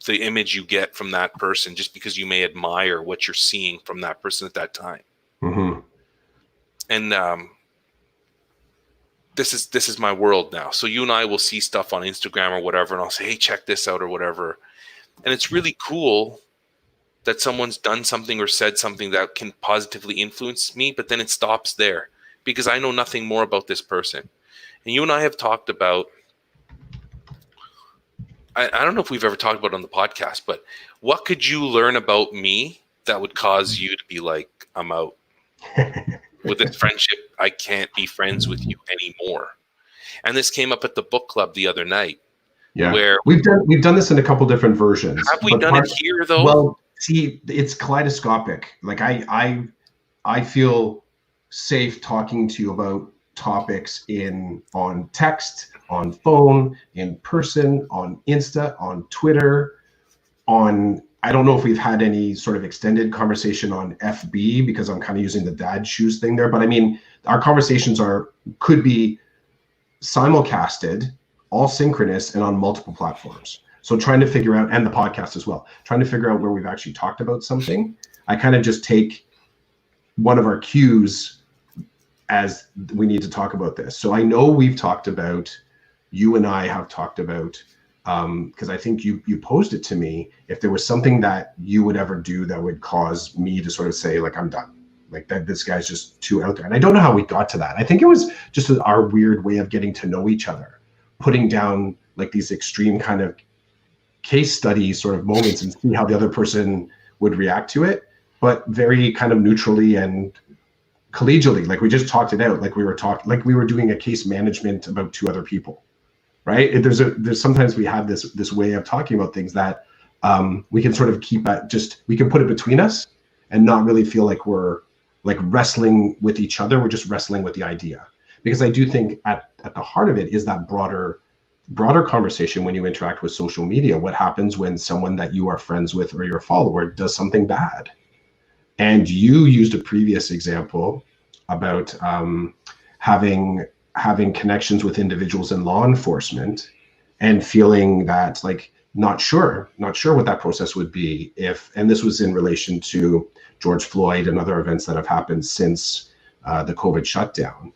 the image you get from that person, just because you may admire what you're seeing from that person at that time. Mm-hmm. And this is my world now. So you and I will see stuff on Instagram or whatever, and I'll say, hey, check this out or whatever. And it's really cool that someone's done something or said something that can positively influence me, but then it stops there because I know nothing more about this person. And you and I have talked about, I don't know if we've ever talked about it on the podcast, but what could you learn about me that would cause you to be like, I'm out? With this friendship, I can't be friends with you anymore. And this came up at the book club the other night. Yeah, where we've done this in a couple different versions. Have we done it here though? Well, see, it's kaleidoscopic. Like I feel safe talking to you about topics on text, on phone, in person, on Insta, on Twitter, I don't know if we've had any sort of extended conversation on FB because I'm kind of using the dad shoes thing there. But I mean, our conversations could be simulcasted, all synchronous, and on multiple platforms. So trying to figure out, and the podcast as well, trying to figure out where we've actually talked about something. I kind of just take one of our cues as we need to talk about this. So I know you and I have talked about, because I think you posed it to me, if there was something that you would ever do that would cause me to sort of say, like, I'm done. Like that, this guy's just too out there. And I don't know how we got to that. I think it was just our weird way of getting to know each other, putting down like these extreme kind of case study sort of moments and see how the other person would react to it, but very kind of neutrally and collegially. Like we just talked it out, like we were doing a case management about two other people, right? There's sometimes we have this way of talking about things that we can sort of keep we can put it between us and not really feel like we're like wrestling with each other. We're just wrestling with the idea. Because I do think at the heart of it is that broader conversation when you interact with social media. What happens when someone that you are friends with or your follower does something bad? And you used a previous example about having connections with individuals in law enforcement and feeling that like not sure what that process would be and this was in relation to George Floyd and other events that have happened since the COVID shutdown,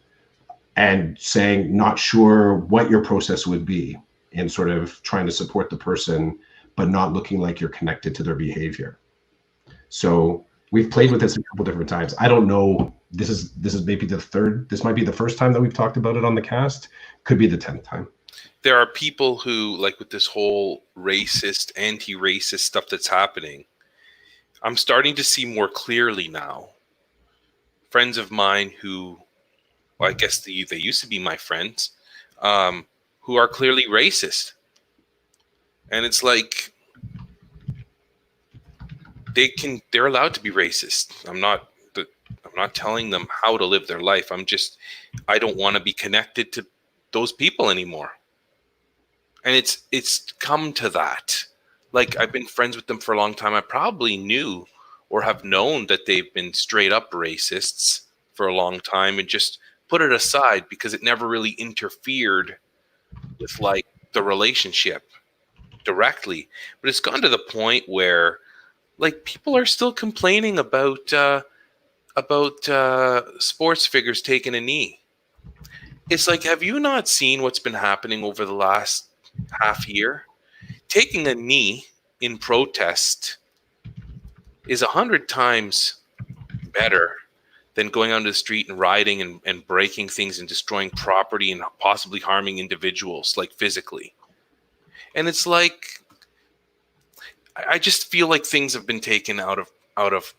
and saying not sure what your process would be in sort of trying to support the person, but not looking like you're connected to their behavior. So we've played with this a couple different times. I don't know. This is maybe this might be the first time that we've talked about it on the cast. Could be the 10th time. There are people who, like with this whole racist, anti-racist stuff that's happening, I'm starting to see more clearly now. Friends of mine who, well, I guess they used to be my friends, who are clearly racist. And it's like, they're allowed to be racist. I'm not telling them how to live their life. I don't want to be connected to those people anymore. And it's come to that. Like, I've been friends with them for a long time. I probably knew or have known that they've been straight up racists for a long time and just put it aside because it never really interfered with like the relationship directly. But it's gone to the point where like people are still complaining about sports figures taking a knee. It's like, have you not seen what's been happening over the last half year? Taking a knee in protest is 100 times better than going onto the street and rioting and breaking things and destroying property and possibly harming individuals, like physically. And it's like, I just feel like things have been taken out of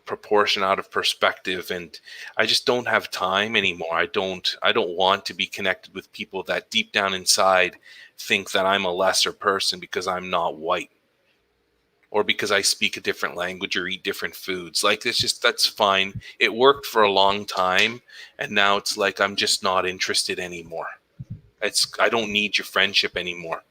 proportion, out of perspective, and I just don't have time anymore. I don't want to be connected with people that deep down inside think that I'm a lesser person because I'm not white or because I speak a different language or eat different foods. Like, that's fine. It worked for a long time, and now it's like I'm just not interested anymore. I don't need your friendship anymore.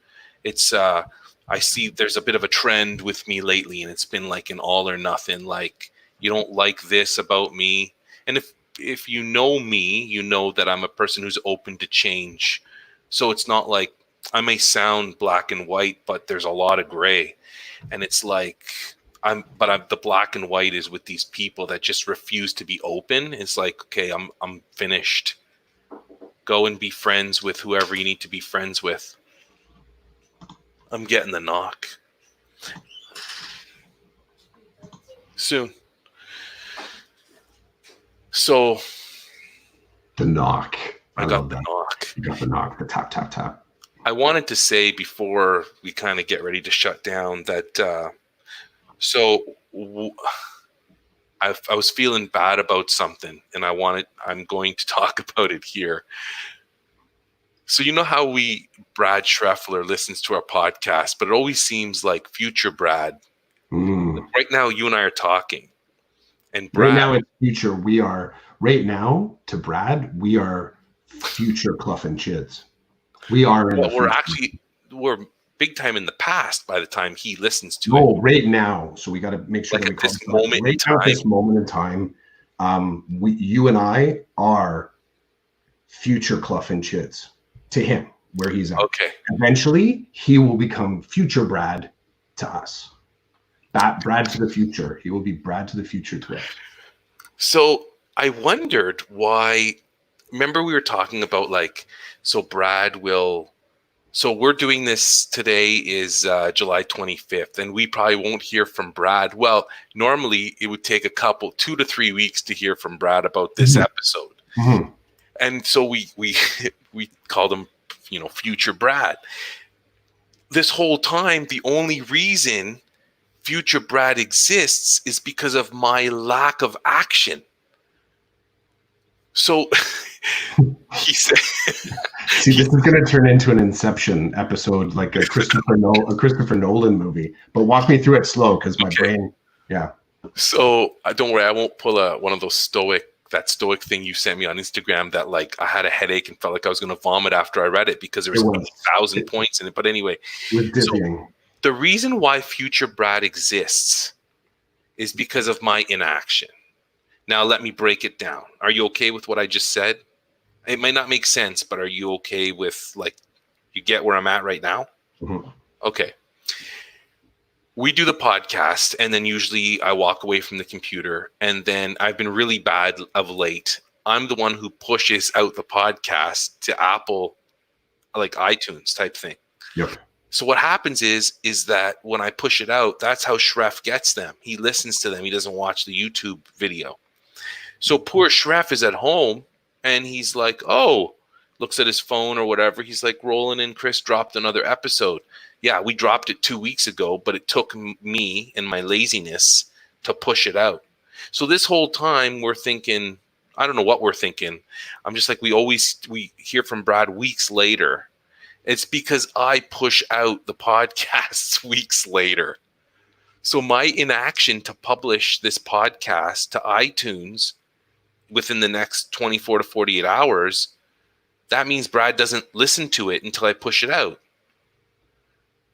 It's I see there's a bit of a trend with me lately, and it's been like an all or nothing. Like, you don't like this about me, and if you know me, you know that I'm a person who's open to change. So it's not like I may sound black and white, but there's a lot of gray. And it's like the black and white is with these people that just refuse to be open. It's like, okay, I'm finished. Go and be friends with whoever you need to be friends with. I'm getting the knock. Soon. So the knock. I got the knock. You got the knock, the tap, tap, tap. I wanted to say before we kind of get ready to shut down that I was feeling bad about something, and I'm going to talk about it here. So you know how Brad Schreffler listens to our podcast, but it always seems like future Brad. Right now, you and I are talking, and Brad, right now in future we are. Right now to Brad, we are future Clough and Chids. We are. We're big time in the past by the time he listens to it. Oh, right now. So we got to make sure like that we at this moment in time. At this moment in time, you and I are future Clough and Chids to him where he's at. Okay. Eventually, he will become future Brad to us. Brad to the future. He will be Brad to the future to us. So I wondered why. Remember, we were talking about so we're doing this today is July 25th, and we probably won't hear from Brad. Well, normally it would take 2 to 3 weeks to hear from Brad about this episode. Mm-hmm. And so we called him, future Brad. This whole time, the only reason future Brad exists is because of my lack of action. So he said, "See, this is going to turn into an Inception episode, like a Christopher Nolan movie." But walk me through it slow, because my brain, yeah. So don't worry, I won't pull one of those stoic thing you sent me on Instagram that I had a headache and felt like I was going to vomit after I read it because there was 1,000 points in it. But anyway, it was dizzying. So the reason why future Brad exists is because of my inaction. Now, let me break it down. Are you okay with what I just said? It might not make sense, but are you okay with, you get where I'm at right now? Mm-hmm. Okay. We do the podcast, and then usually I walk away from the computer, and then I've been really bad of late. I'm the one who pushes out the podcast to Apple, like iTunes type thing. Yep. So what happens is that when I push it out, that's how Schreff gets them. He listens to them. He doesn't watch the YouTube video. So poor Schreff is at home, and he's like, looks at his phone or whatever. He's like, Roland and Chris dropped another episode. Yeah, we dropped it 2 weeks ago, but it took me and my laziness to push it out. So this whole time we're thinking, I don't know what we're thinking. I'm just like, we hear from Brad weeks later. It's because I push out the podcasts weeks later. So my inaction to publish this podcast to iTunes within the next 24 to 48 hours, that means Brad doesn't listen to it until I push it out.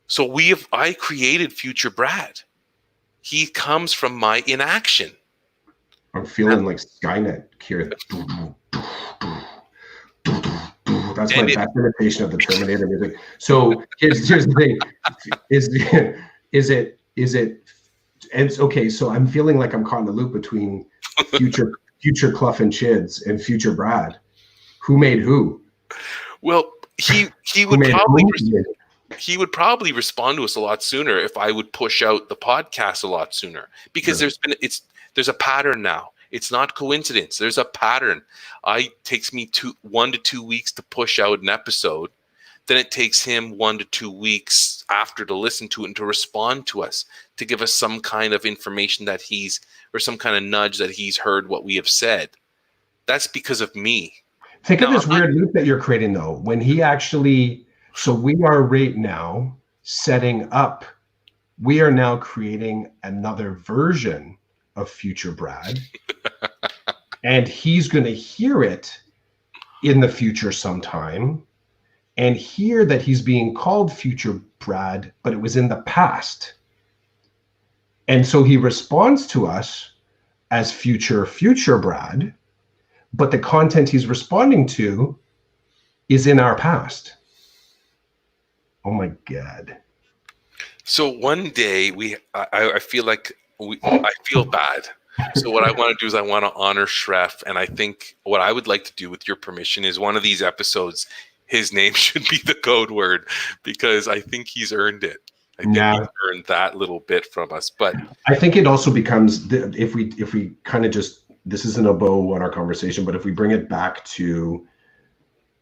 So I created future Brad. He comes from my inaction. I'm feeling like Skynet here. That's my best imitation of the Terminator music. So here's the thing: is it? It's okay. So I'm feeling like I'm caught in the loop between future Clough and Chids and future Brad. Who made who? Well, he would probably respond to us a lot sooner if I would push out the podcast a lot sooner, because there's a pattern now. It's not coincidence. There's a pattern. It takes me 1 to 2 weeks to push out an episode. Then it takes him 1 to 2 weeks after to listen to it and to respond to us, to give us some kind of information or some kind of nudge that he's heard what we have said. That's because of me. Think of this weird loop that you're creating, though. When he actually, so we are right now setting up, we are now creating another version of future Brad. And he's going to hear it in the future sometime and hear that he's being called future Brad, but it was in the past. And so he responds to us as future Brad, but the content he's responding to is in our past. Oh my God. So one day I feel like I feel bad. So what I want to do is I want to honor Shref, and I think what I would like to do, with your permission, is one of these episodes, his name should be the code word, because I think he's earned it. I think Yeah. he's earned that little bit from us. But I think it also becomes, if we kind of just, this isn't a bow on our conversation, but if we bring it back to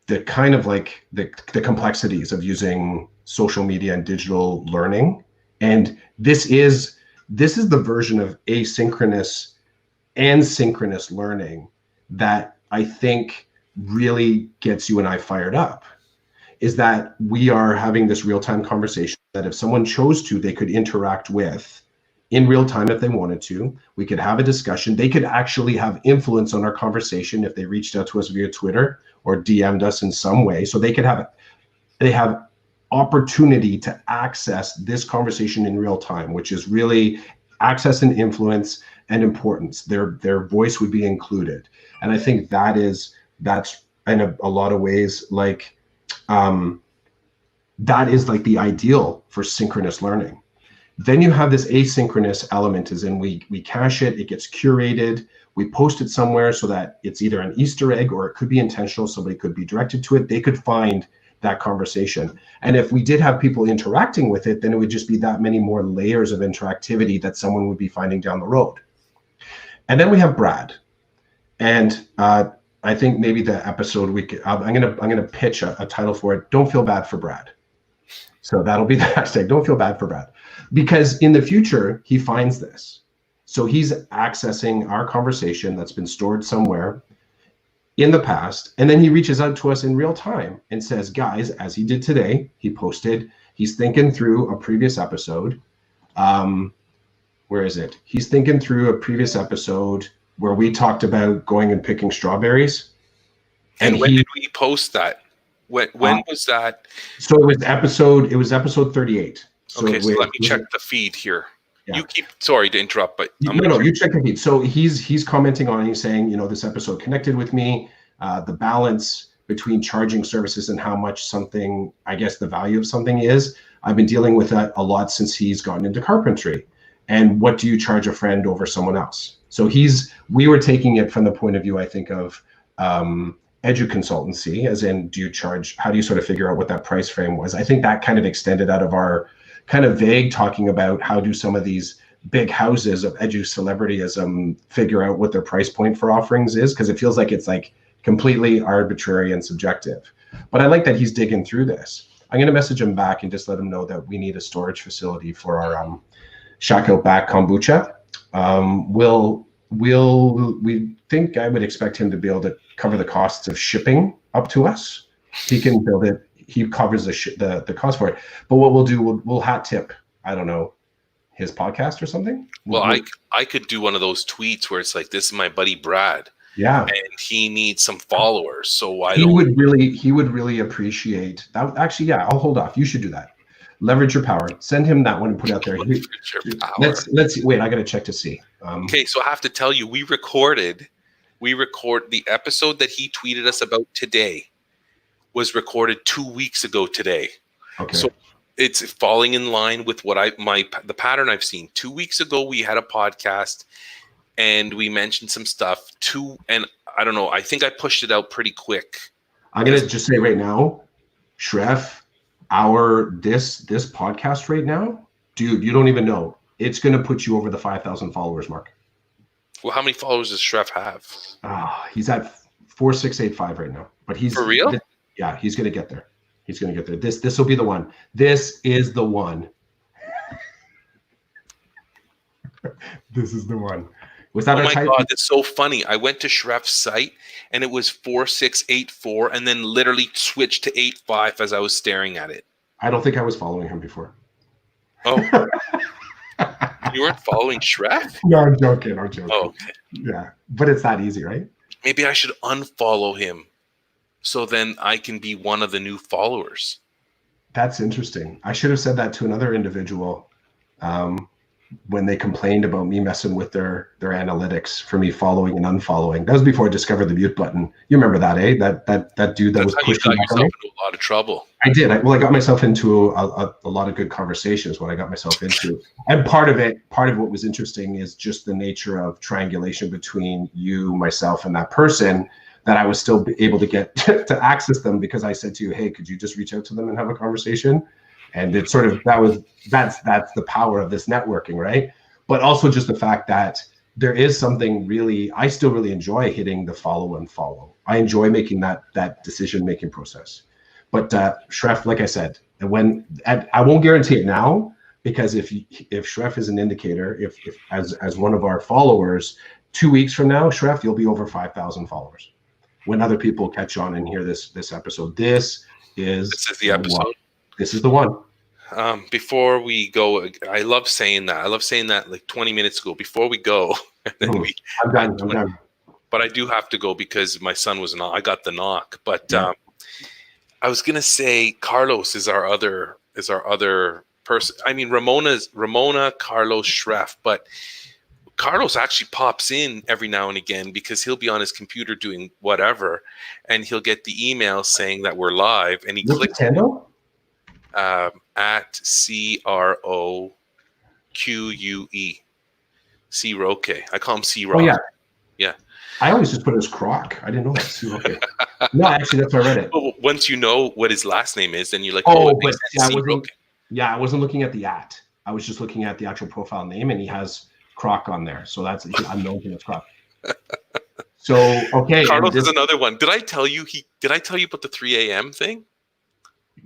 the kind of like the complexities of using social media and digital learning, and this is the version of asynchronous and synchronous learning that I think really gets you and I fired up, is that we are having this real-time conversation that if someone chose to, they could interact with in real time if they wanted to. We could have a discussion. They could actually have influence on our conversation if they reached out to us via Twitter or DM'd us in some way. So they have opportunity to access this conversation in real time, which is really access and influence and importance. Their voice would be included. And I think that's in a lot of ways like that is like the ideal for synchronous learning. Then you have this asynchronous element, is in we cache it, it gets curated, we post it somewhere so that it's either an Easter egg or it could be intentional. Somebody could be directed to it. They could find that conversation. And if we did have people interacting with it, then it would just be that many more layers of interactivity that someone would be finding down the road. And then we have Brad. And I think maybe the episode I'm gonna pitch a title for it. Don't feel bad for Brad. So that'll be the hashtag. Don't feel bad for Brad, because in the future he finds this. So he's accessing our conversation that's been stored somewhere in the past, and then he reaches out to us in real time and says, guys, as he did today, he posted, he's thinking through a previous episode. Where is it? He's thinking through a previous episode where we talked about going and picking strawberries. And when did we post that? When was that? So it was episode 38. So okay, so let me check the feed here. Yeah. Sorry to interrupt, but you check the feed. So he's commenting on it. He's saying, this episode connected with me. The balance between charging services and how much something, I guess the value of something is. I've been dealing with that a lot since he's gotten into carpentry. And what do you charge a friend over someone else? So we were taking it from the point of view, I think, of edu consultancy, as in, how do you sort of figure out what that price frame was? I think that kind of extended out of our kind of vague talking about how do some of these big houses of edu celebrityism figure out what their price point for offerings is, because it feels like it's like completely arbitrary and subjective. But I like that he's digging through this. I'm going to message him back and just let him know that we need a storage facility for our Shack Out Back kombucha. We think I would expect him to be able to cover the costs of shipping up to us. He can build it. He covers the cost for it. But what we'll do, we'll hat tip, I don't know, his podcast or something. Well, I could do one of those tweets where it's like, this is my buddy Brad. Yeah. And he needs some followers. So he would really appreciate that. Actually, yeah, I'll hold off. You should do that. Leverage your power. Send him that one and put it out there. Let's see. Wait, I got to check to see. Okay, so I have to tell you, we record the episode that he tweeted us about today was recorded 2 weeks ago today. Okay. So it's falling in line with what the pattern I've seen. 2 weeks ago, we had a podcast and we mentioned some stuff and I don't know, I think I pushed it out pretty quick. I'm going to just say right now, Shref, this podcast right now, dude, you don't even know. It's going to put you over the 5,000 followers mark. Well, how many followers does Shref have? He's at 4685 right now, but he's for real. Yeah, he's going to get there. He's going to get there. This will be the one. This is the one. This is the one. Was that? Oh my God, that's so funny. I went to Shref's site and it was 4684, and then literally switched to 85 as I was staring at it. I don't think I was following him before. Oh. You weren't following Shref? No, I'm joking. Oh, okay. Yeah, but it's that easy, right? Maybe I should unfollow him so then I can be one of the new followers. That's interesting. I should have said that to another individual. when they complained about me messing with their analytics for me following and unfollowing. That was before I discovered the mute button. You remember that, eh? That dude that That's was how you pushing got back on me. yourself into a lot of trouble. I did. I got myself into a lot of good conversations. What I got myself into, and part of what was interesting is just the nature of triangulation between you, myself, and that person. That I was still able to get to access them because I said to you, "Hey, could you just reach out to them and have a conversation?" And it's sort of that's the power of this networking, right? But also just the fact that there is something really, I still really enjoy hitting the follow and follow. I enjoy making that decision making process. But Shref, like I said, I won't guarantee it now, because if Shref is an indicator, if as one of our followers, 2 weeks from now, Shref, you'll be over 5,000 followers. When other people catch on and hear this episode, this is the episode. This is the one. Before we go, I love saying that. I love saying that like 20 minutes ago. Before we go, and then I'm done. But I do have to go because my son was I got the knock. But yeah. I was gonna say Carlos is our other person. I mean Ramona, Carlos, Shref, but Carlos actually pops in every now and again because he'll be on his computer doing whatever, and he'll get the email saying that we're live, and he clicks at CROQUE. C-Roque. I call him C-Rock. Oh, yeah. Yeah. I always just put it as Croc. I didn't know that. C-Roque. No, actually, that's how I read it. Well, once you know what his last name is, then you're like, but I wasn't looking at the @. I was just looking at the actual profile name, and he has Croc on there. So I'm knowing it's Croc. So, okay. Carlos is another one. Did I tell you about the 3 a.m. thing?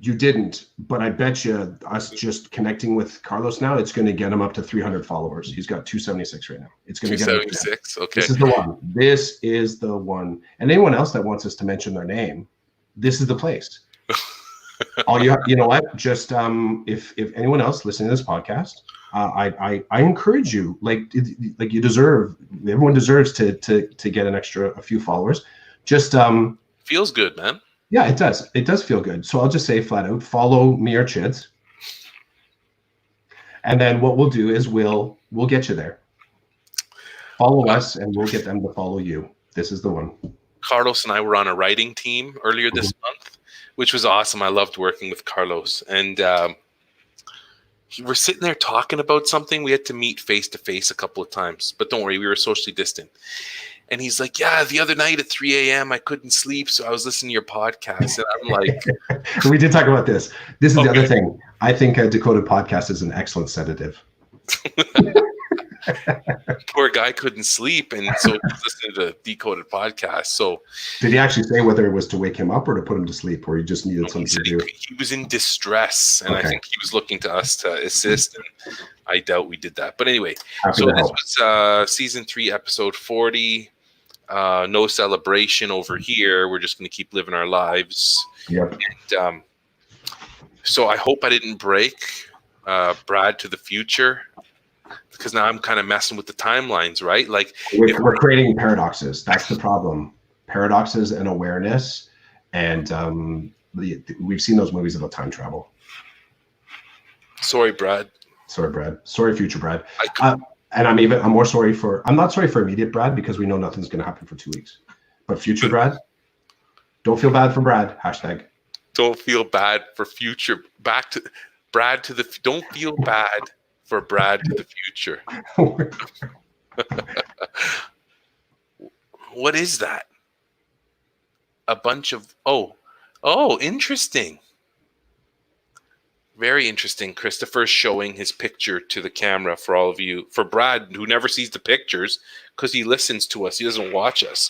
You didn't, but I bet you us just connecting with Carlos now, it's going to get him up to 300 followers. He's got 276 right now. It's going to get 276. Okay. This is the one. This is the one. And anyone else that wants us to mention their name, this is the place. You know what? Just if anyone else listening to this podcast, I encourage you, like you deserve. Everyone deserves to get a few followers. Just feels good, man. Yeah, it does. It does feel good. So I'll just say flat out, follow me or Chids. And then what we'll do is we'll get you there. Follow us and we'll get them to follow you. This is the one. Carlos and I were on a writing team earlier this month, which was awesome. I loved working with Carlos. And we're sitting there talking about something. We had to meet face to face a couple of times, but don't worry, we were socially distant. And he's like, yeah, the other night at 3 a.m. I couldn't sleep, so I was listening to your podcast. And I'm like... We did talk about this. This is the other thing. I think a Decoded podcast is an excellent sedative. Poor guy couldn't sleep, and so he was listening to Decoded podcast. So, did he actually say whether it was to wake him up or to put him to sleep, or he just needed something to do? He was in distress, and I think he was looking to us to assist, and I doubt we did that. But anyway, this was season 3, episode 40. No celebration over here. We're just going to keep living our lives. Yep. And, so I hope I didn't break Brad to the future, because now I'm kind of messing with the timelines, right? Like we're creating paradoxes. That's the problem. Paradoxes and awareness. And we've seen those movies about time travel. Sorry, Brad. Sorry, future Brad. And I'm more sorry I'm not sorry for immediate Brad, because we know nothing's going to happen for 2 weeks. But future Brad, don't feel bad for Brad. # Don't feel bad for future. Back to Brad to the. Don't feel bad for Brad to the future. What is that? A bunch of interesting. Very interesting. Christopher's showing his picture to the camera for all of you. For Brad, who never sees the pictures because he listens to us. He doesn't watch us.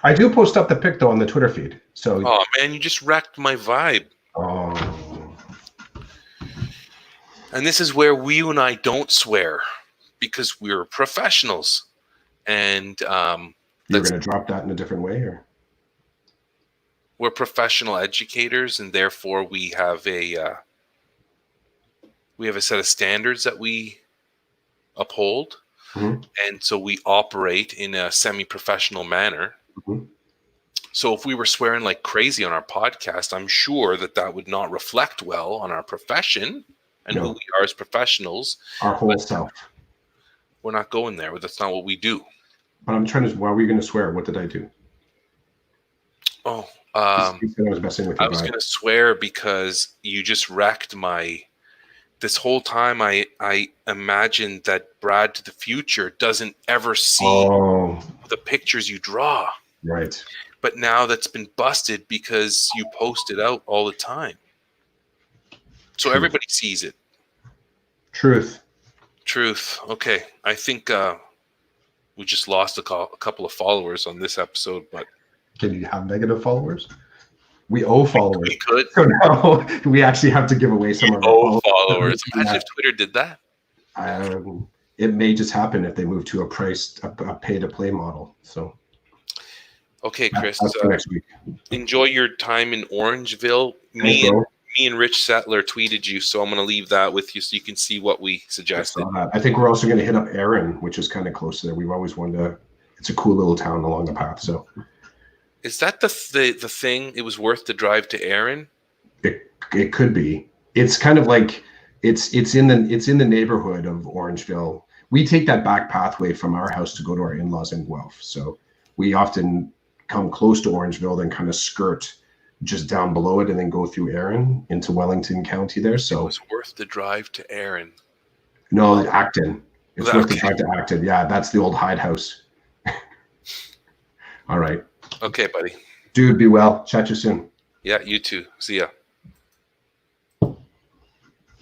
I do post up the pic, though, on the Twitter feed. So. Oh, man, you just wrecked my vibe. Oh. And this is where you and I don't swear, because we're professionals. And you're going to drop that in a different way, or? We're professional educators, and therefore we have a set of standards that we uphold. Mm-hmm. And so we operate in a semi-professional manner. Mm-hmm. So if we were swearing like crazy on our podcast, I'm sure that would not reflect well on our profession and who we are as professionals. Our whole self. We're not going there. That's not what we do. But I'm trying to. Why were you going to swear? What did I do? Oh, You said I was messing with I your was vibe. going to swear because you just wrecked my. This whole time, I imagined that Brad to the future doesn't ever see Oh, the pictures you draw. right. But now that's been busted because you post it out all the time. So Truth. everybody sees it. Truth. Truth. Okay. I think we just lost a couple of followers on this episode, but Can you have negative followers? We owe followers. we could. So now we actually have to give away some of our Followers. Imagine if Twitter did that. It may just happen if they move to a pay-to-play model. So okay, Chris. that's for next week. Enjoy your time in Orangeville. Thanks, bro. Me and Rich Settler tweeted you, so I'm going to leave that with you so you can see what we suggested. I think we're also going to hit up Erin, which is kind of close there. We've always wanted to. It's a cool little town along the path. So is that the thing? It was worth the drive to Erin. It could be. It's kind of like it's in the neighborhood of Orangeville. We take that back pathway from our house to go to our in-laws in Guelph. So we often come close to Orangeville, then kind of skirt just down below it and then go through Erin into Wellington County there. So it was worth the drive to Erin. No, Acton. It's worth the drive to Acton. Yeah, that's the old Hyde House. All right. Okay, buddy. Dude, be well. Chat you soon. Yeah, you too. See ya.